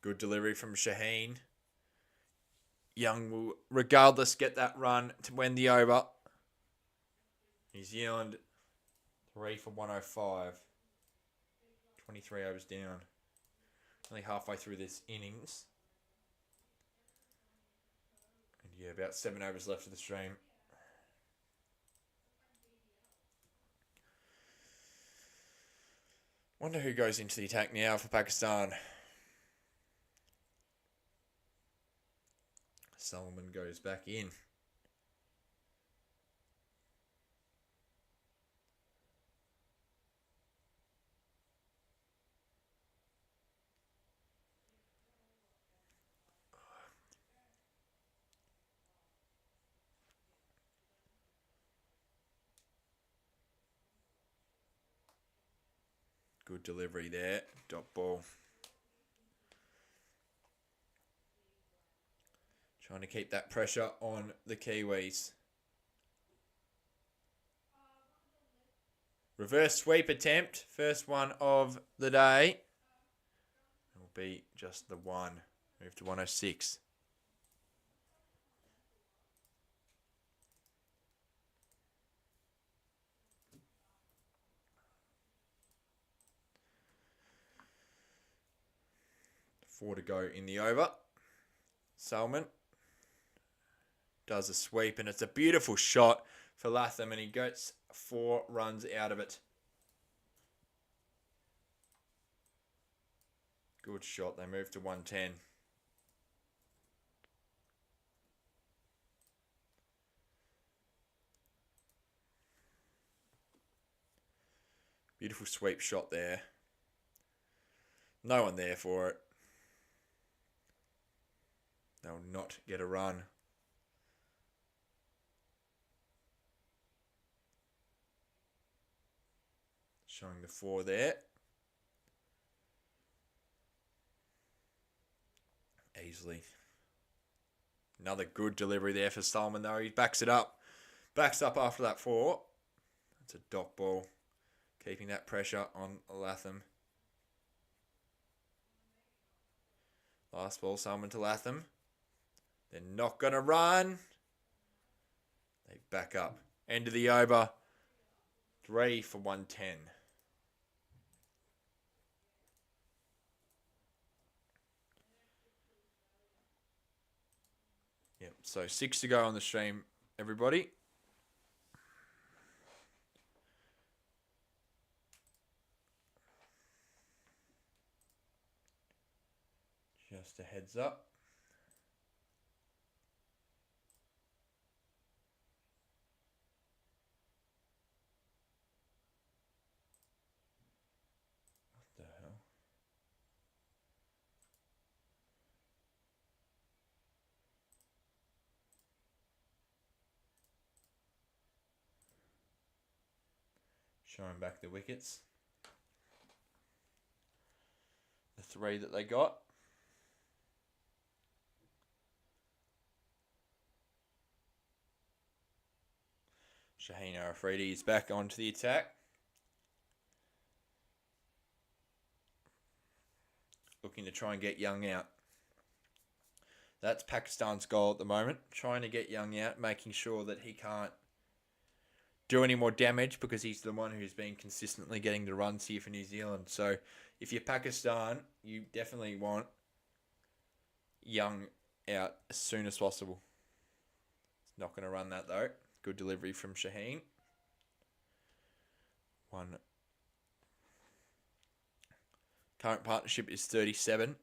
Good delivery from Shaheen. Young will, regardless, get that run to win the over. New Zealand, 3 for 105. 23 overs down. Only halfway through this innings. And yeah, about 7 overs left of the stream. Wonder who goes into the attack now for Pakistan. Solomon goes back in. Good delivery there. Dot ball. Trying to keep that pressure on the Kiwis. Reverse sweep attempt. First one of the day. It will be just the one. Move to 106. Four to go in the over. Salmon does a sweep, and it's a beautiful shot for Latham, and he gets 4 runs out of it. Good shot. They move to 110. Beautiful sweep shot there. No one there for it. They'll not get a run. Showing the 4 there. Easily. Another good delivery there for Solomon though. He backs it up. Backs up after that 4. That's a dot ball. Keeping that pressure on Latham. Last ball, Solomon to Latham. They're not going to run. They back up. End of the over. 3 for 110. Yep, so 6 to go on the stream, everybody. Just a heads up. What the hell? Showing back the wickets. The 3 that they got. Shaheen Afridi is back onto the attack. Looking to try and get Young out. That's Pakistan's goal at the moment. Trying to get Young out, making sure that he can't do any more damage because he's the one who's been consistently getting the runs here for New Zealand. So if you're Pakistan, you definitely want Young out as soon as possible. It's not going to run that though. Good delivery from Shaheen. 1. Current partnership is 37.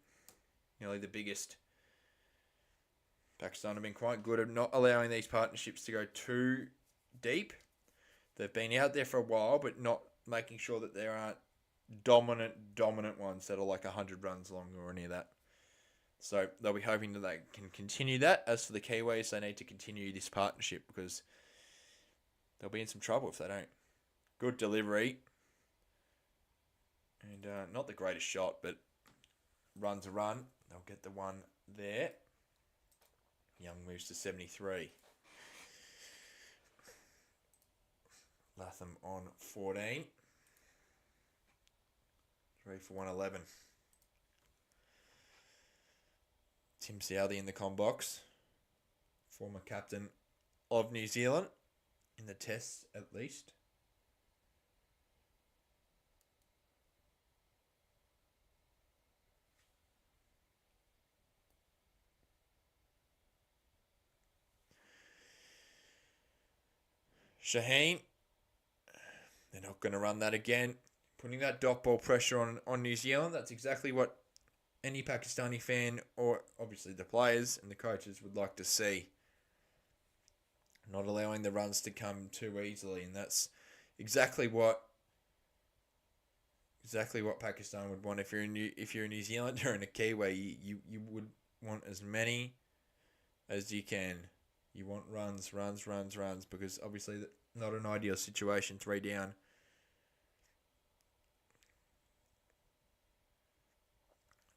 Nearly the biggest. Pakistan have been quite good at not allowing these partnerships to go too deep. They've been out there for a while, but not making sure that there aren't dominant ones that are like 100 runs long or any of that. So they'll be hoping that they can continue that. As for the Kiwis, they need to continue this partnership because they'll be in some trouble if they don't. Good delivery. And not the greatest shot, but run's a run. They'll get the 1 there. Young moves to 73. Latham on 14. 3 for 111. Tim Southey in the com box, former captain of New Zealand in the tests at least. Shaheen, they're not going to run that again. Putting that dot ball pressure on New Zealand, that's exactly what any Pakistani fan, or obviously the players and the coaches, would like to see. Not allowing the runs to come too easily, and that's exactly what Pakistan would want. If you're a New Zealander and a Kiwi, you would want as many as you can. You want runs, because obviously not an ideal situation, 3 down.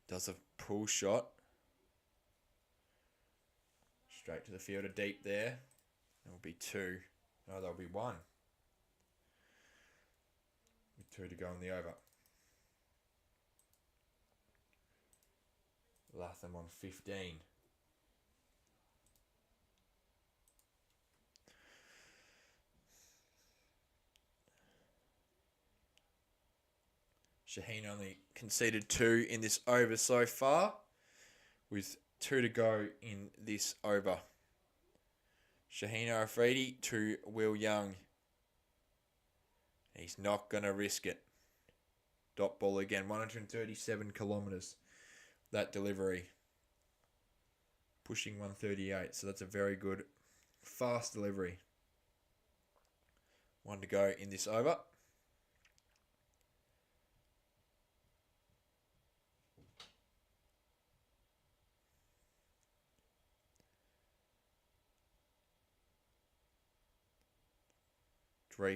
Does a pull shot. Straight to the fielder deep there. There'll be 2. No, there'll be 1. With 2 to go in the over. Latham on 15. Shaheen only conceded 2 in this over so far, with 2 to go in this over. Shaheen Afridi to Will Young. He's not going to risk it. Dot ball again, 137 kilometres. That delivery. Pushing 138, so that's a very good, fast delivery. 1 to go in this over.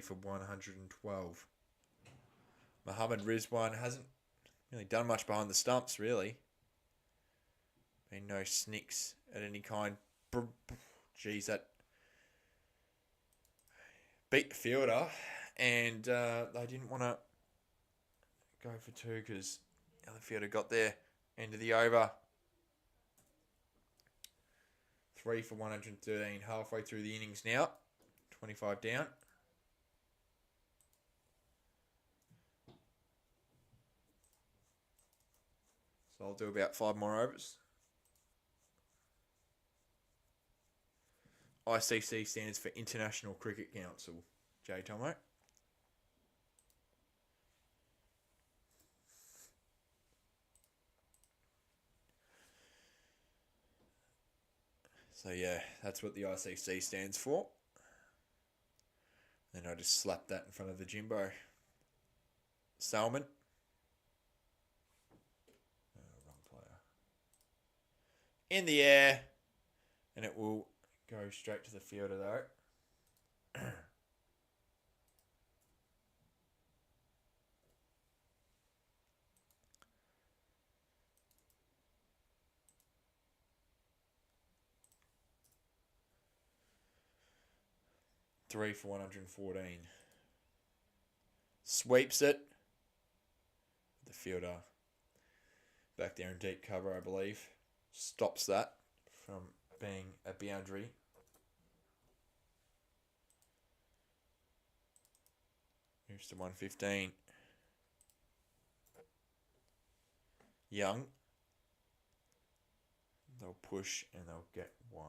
For 112. Mohammed Rizwan hasn't really done much behind the stumps, really. Been no snicks at any kind. Geez, that beat the fielder, and they didn't want to go for 2 because the other fielder got there. End of the over. 3 for 113, halfway through the innings now. 25 down. So I'll do about 5 more overs. ICC stands for International Cricket Council. J. Tomo. So yeah, that's what the ICC stands for. Then I just slapped that in front of the Jimbo. Salmon. In the air, and it will go straight to the fielder though. 3 for 114. Sweeps it. The fielder back there in deep cover, I believe. Stops that from being a boundary. Moves to 115. Young. They'll push and they'll get 1.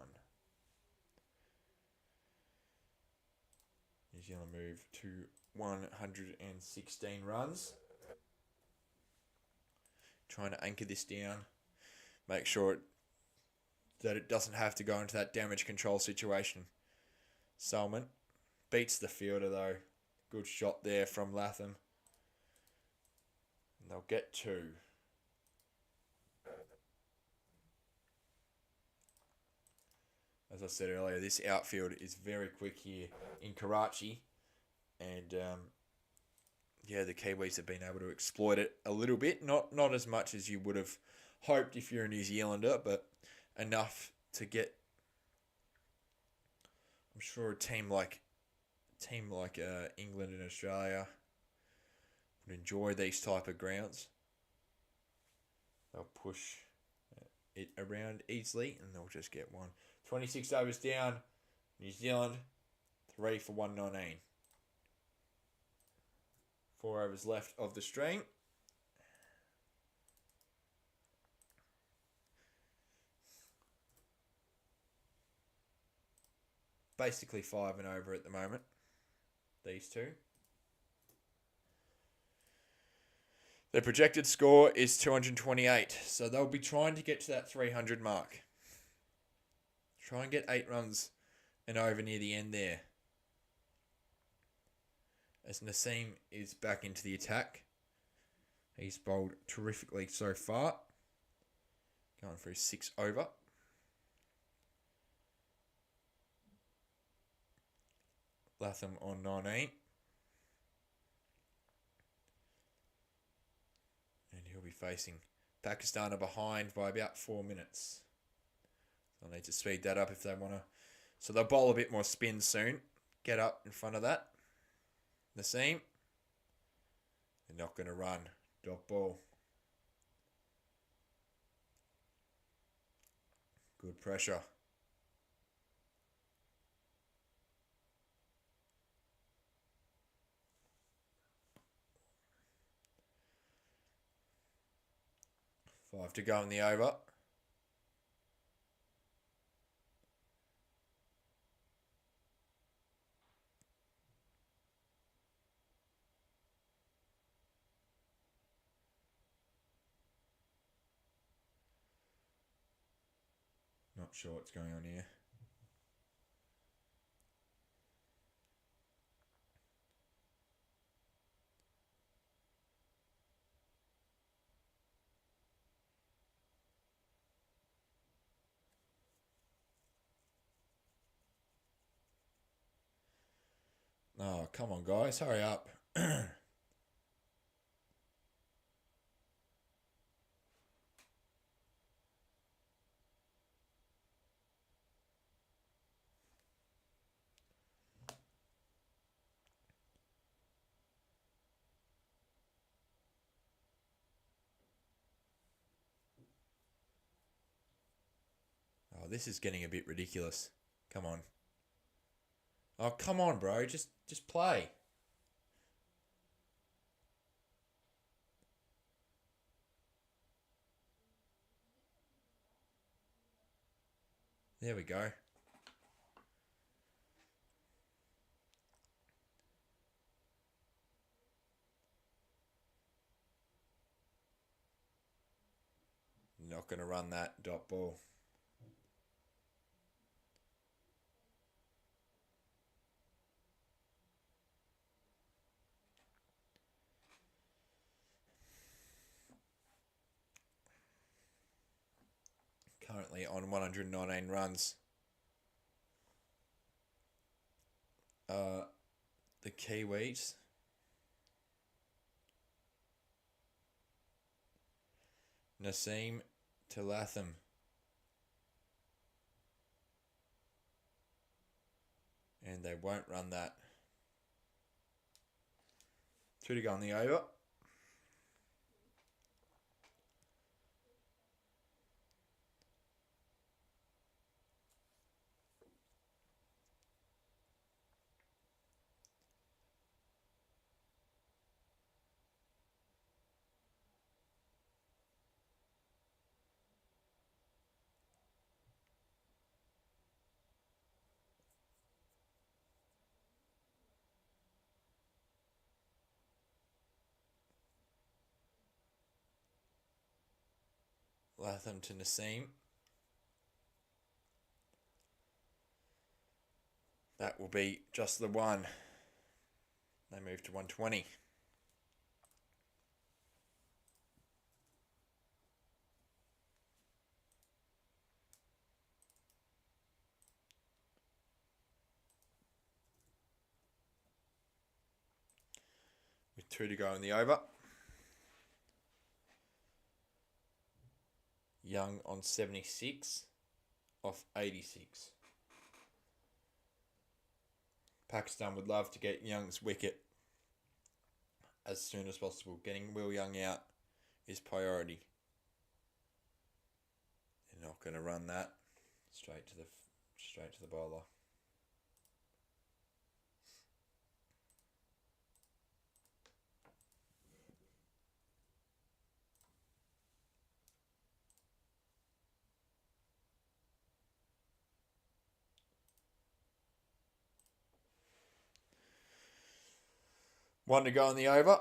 New Zealand move to 116 runs. Trying to anchor this down. Make sure that it doesn't have to go into that damage control situation. Salmon beats the fielder though. Good shot there from Latham. And they'll get 2. As I said earlier, this outfield is very quick here in Karachi. And the Kiwis have been able to exploit it a little bit. Not as much as you would have hoped if you're a New Zealander, but enough to get, I'm sure, a team like England and Australia would enjoy these type of grounds. They'll push it around easily, and they'll just get one. 26 overs down. New Zealand, 3 for 119. 4 overs left of the stream. Basically 5 and over at the moment. These two. Their projected score is 228. So they'll be trying to get to that 300 mark. Try and get 8 runs and over near the end there. As Naseem is back into the attack. He's bowled terrifically so far. Going through 6 over. Latham on 19. And he'll be facing Pakistan are behind by about 4 minutes. They'll need to speed that up if they want to. So they'll bowl a bit more spin soon. Get up in front of that. Naseem. They're not going to run. Dot ball. Good pressure. Five to go in the over. Not sure what's going on here. Oh, come on, guys. Hurry up. Oh, this is getting a bit ridiculous. Come on. Oh, come on, bro. Just play. There we go. Not going to run that dot ball. Currently on 119 runs. The Kiwis. Naseem to Latham. And they won't run that. 2 to go on the over. Latham to Naseem. That will be just the one. They move to 120. With 2 to go in the over. Young on 76 off 86. Pakistan would love to get Young's wicket as soon as possible. Getting Will Young out is priority. Not going to run that straight to the bowler. One to go on the over.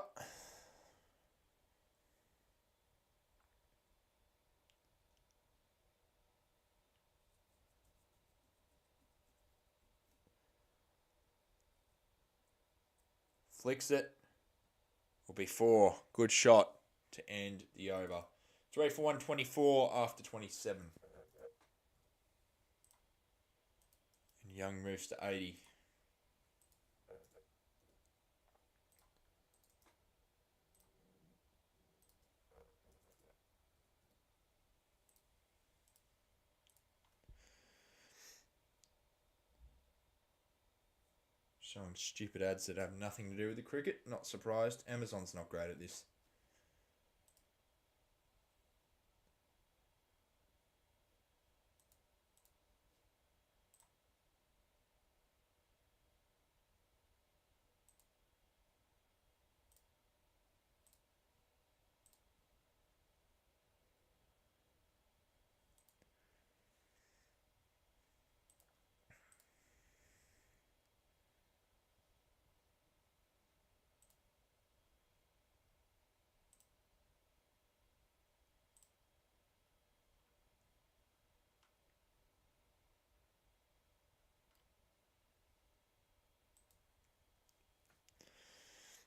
Flicks it. Will be 4. Good shot to end the over. 3 for 124 after 27. And Young moves to 80. Showing stupid ads that have nothing to do with the cricket. Not surprised. Amazon's not great at this.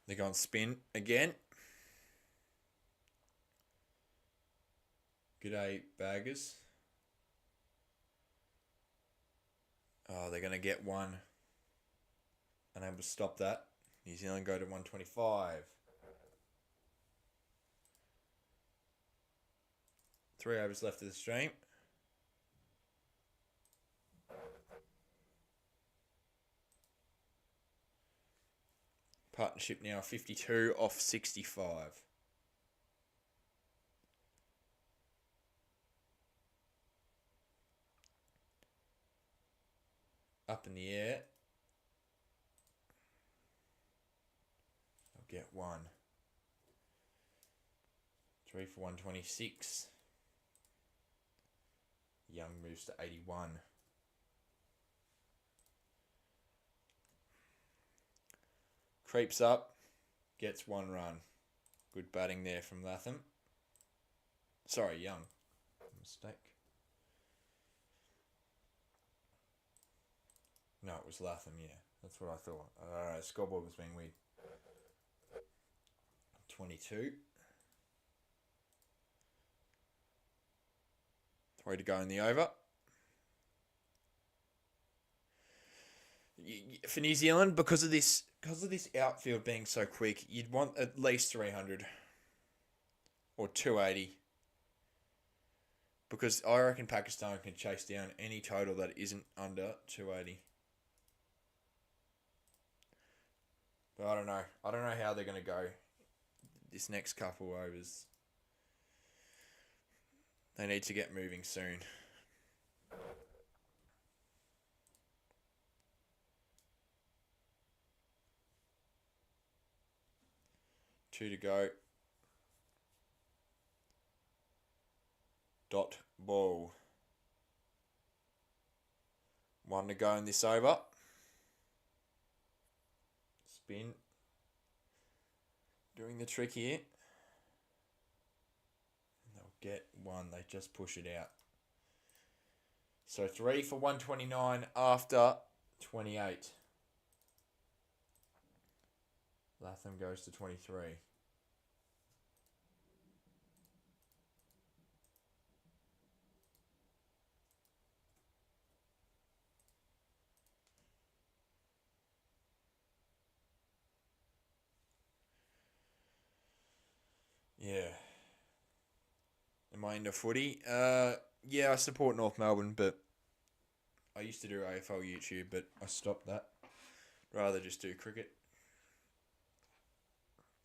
They're going spin again. G'day, baggers. Oh, they're going to get one. Unable to stop that. New Zealand go to 125. 3 overs left of the stream. Partnership now 52 off 65. Up in the air. I'll get one. 3 for 126. Young moves to 81. Creeps up, gets 1 run. Good batting there from Latham. Sorry, Young. Mistake. No, it was Latham, yeah. That's what I thought. Scoreboard was being weird. 22. 3 to go in the over. For New Zealand, because of this outfield being so quick, you'd want at least 300 or 280. Because I reckon Pakistan can chase down any total that isn't under 280. But I don't know. I don't know how they're going to go this next couple overs. They need to get moving soon. Two to go. Dot ball. 1 to go in this over. Spin. Doing the trick here. And they'll get 1. They just push it out. So 3 for 129 after 28. Latham goes to 23. Yeah. Am I into footy? Yeah, I support North Melbourne, but I used to do AFL YouTube, but I stopped that. Rather just do cricket.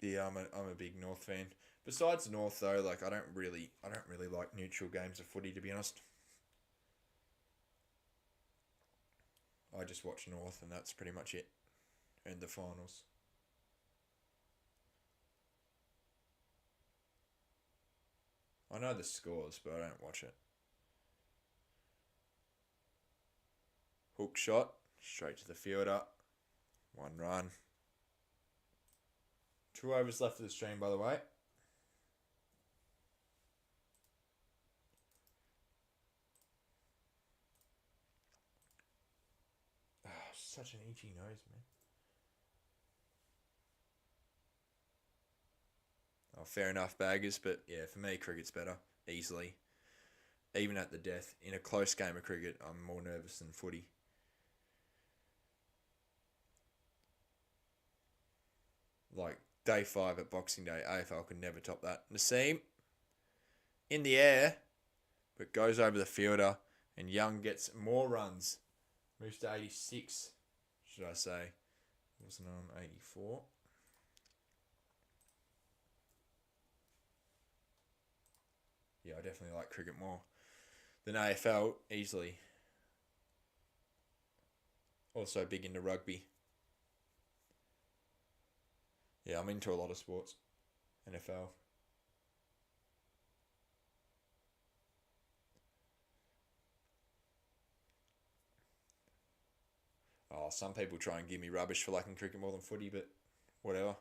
Yeah, I'm a big North fan. Besides North though, like I don't really like neutral games of footy, to be honest. I just watch North, and that's pretty much it. And the finals. I know the scores, but I don't watch it. Hook shot, straight to the fielder. 1 run. 2 overs left of the stream, by the way. Such an itchy nose, man. Oh, fair enough, baggers, but yeah, for me, cricket's better, easily. Even at the death, in a close game of cricket, I'm more nervous than footy. Like, day 5 at Boxing Day, AFL can never top that. Naseem, in the air, but goes over the fielder, and Young gets more runs. Moves to 86, should I say. Wasn't on 84. Yeah, I definitely like cricket more than AFL, easily. Also big into rugby. Yeah, I'm into a lot of sports. NFL. Oh, some people try and give me rubbish for liking cricket more than footy, but whatever.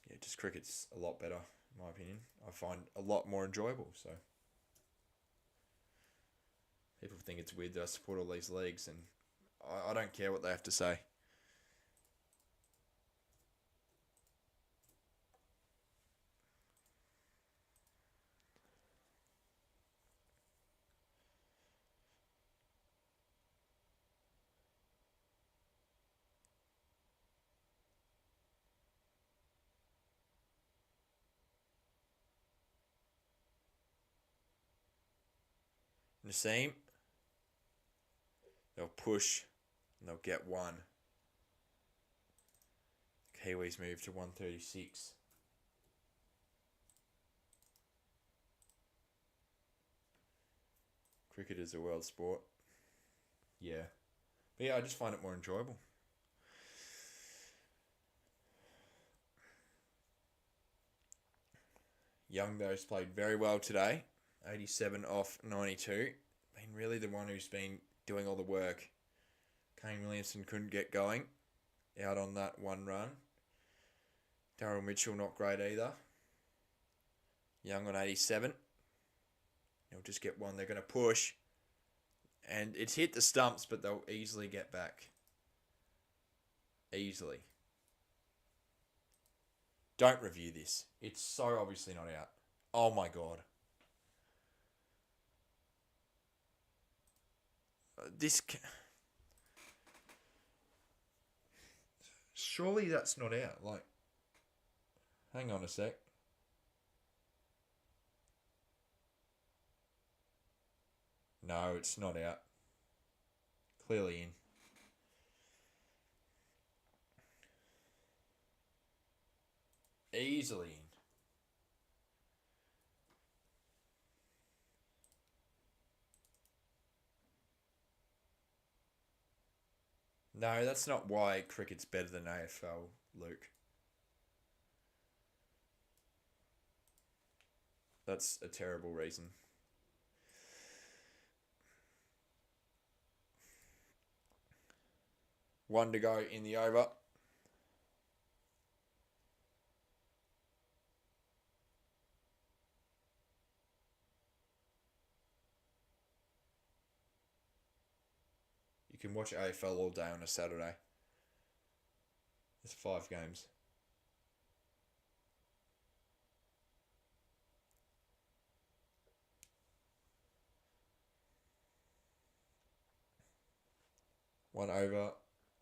Yeah, just cricket's a lot better, in my opinion. I find a lot more enjoyable, so. People think it's weird that I support all these leagues, and I don't care what they have to say. Naseem, they'll push and they'll get 1. Kiwis move to 136. Cricket is a world sport. Yeah. But yeah, I just find it more enjoyable. Young, though, has played very well today. 87 off 92. Been really the one who's been doing all the work. Kane Williamson couldn't get going. Out on that 1 run. Daryl Mitchell not great either. Young on 87. He'll just get 1. They're going to push. And it's hit the stumps, but they'll easily get back. Easily. Don't review this. It's so obviously not out. Oh my god. This... Surely that's not out. Like, hang on a sec. No, it's not out. Clearly in. Easily in. No, that's not why cricket's better than AFL, Luke. That's a terrible reason. One to go in the over. You can watch AFL all day on a Saturday. There's 5 games. One over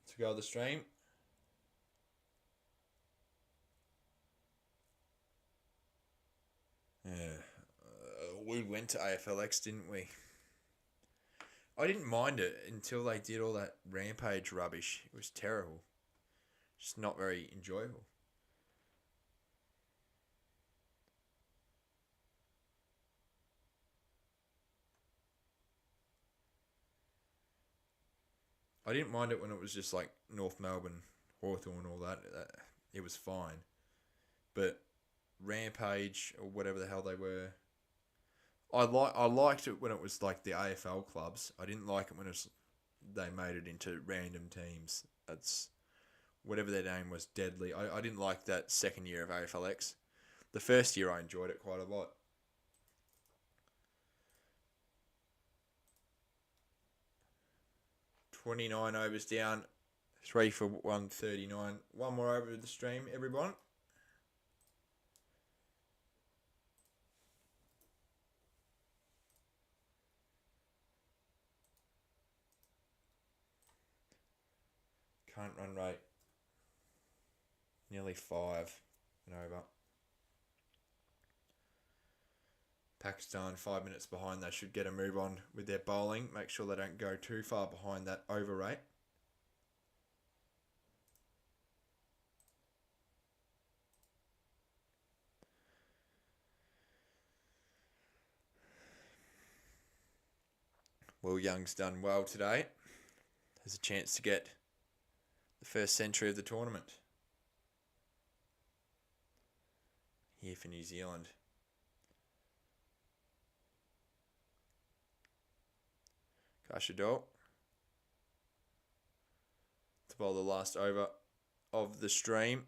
to go the stream. Yeah. We went to AFLX, didn't we? I didn't mind it until they did all that rampage rubbish. It was terrible. Just not very enjoyable. I didn't mind it when it was just like North Melbourne, Hawthorn, all that. It was fine. But Rampage or whatever the hell they were, I liked it when it was like the AFL clubs. I didn't like it when they made it into random teams. That's whatever their name was, Deadly. I didn't like that second year of AFLX. The first year I enjoyed it quite a lot. 29 overs down, 3 for 139. One more over the stream, everyone. Current run rate, nearly 5 and over. Pakistan 5 minutes behind. They should get a move on with their bowling. Make sure they don't go too far behind that over rate. Will Young's done well today. Has a chance to get the first century of the tournament here for New Zealand. Kashadol to bowl the last over of the stream.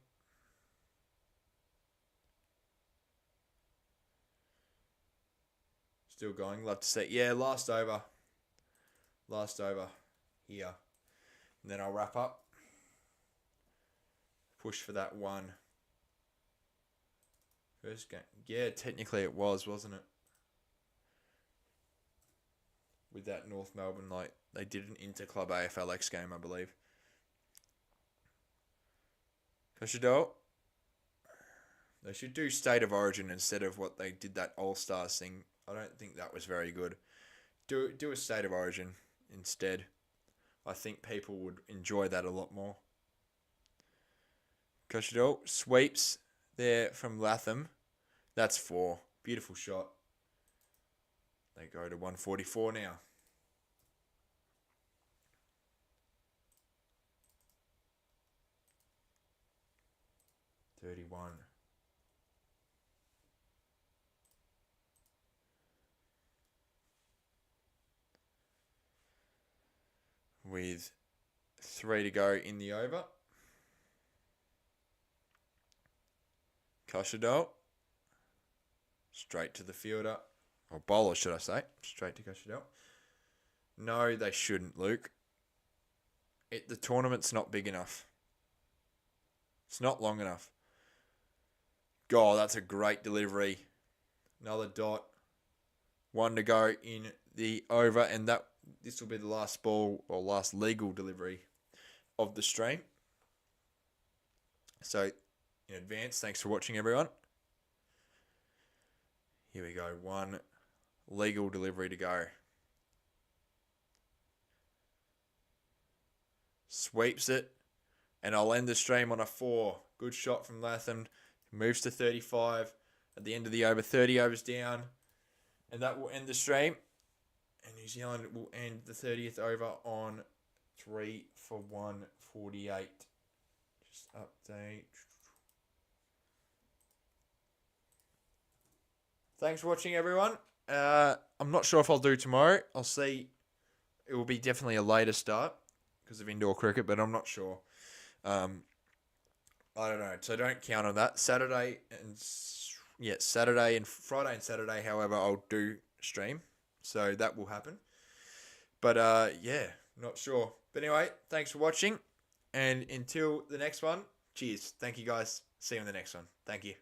Still going. Love to see. Yeah, last over. Last over here. And then I'll wrap up. Push for that one. First game. Yeah, technically it was, wasn't it? With that North Melbourne, like, they did an inter-club AFLX game, I believe. Kashadol. They should do State of Origin instead of what they did that All-Stars thing. I don't think that was very good. Do a State of Origin instead. I think people would enjoy that a lot more. Kashadol sweeps there from Latham. That's 4. Beautiful shot. They go to 144 now. $31. With 3 to go in the over. Kashadol. Straight to the fielder. Or bowler, should I say. Straight to Kashadol. No, they shouldn't, Luke. The tournament's not big enough. It's not long enough. God, that's a great delivery. Another dot. 1 to go in the over. And this will be the last ball or last legal delivery of the stream. So, in advance, thanks for watching, everyone. Here we go. 1 legal delivery to go. Sweeps it. And I'll end the stream on a 4. Good shot from Latham. Moves to 35 at the end of the over. 30 overs down. And that will end the stream. And New Zealand will end the 30th over on 3 for 148. Just update. Thanks for watching, everyone. I'm not sure if I'll do tomorrow. I'll see. It will be definitely a later start because of indoor cricket, but I'm not sure. I don't know. So don't count on that. Saturday and Friday and Saturday, however, I'll do stream. So that will happen. But yeah, not sure. But anyway, thanks for watching. And until the next one, cheers. Thank you, guys. See you on the next one. Thank you.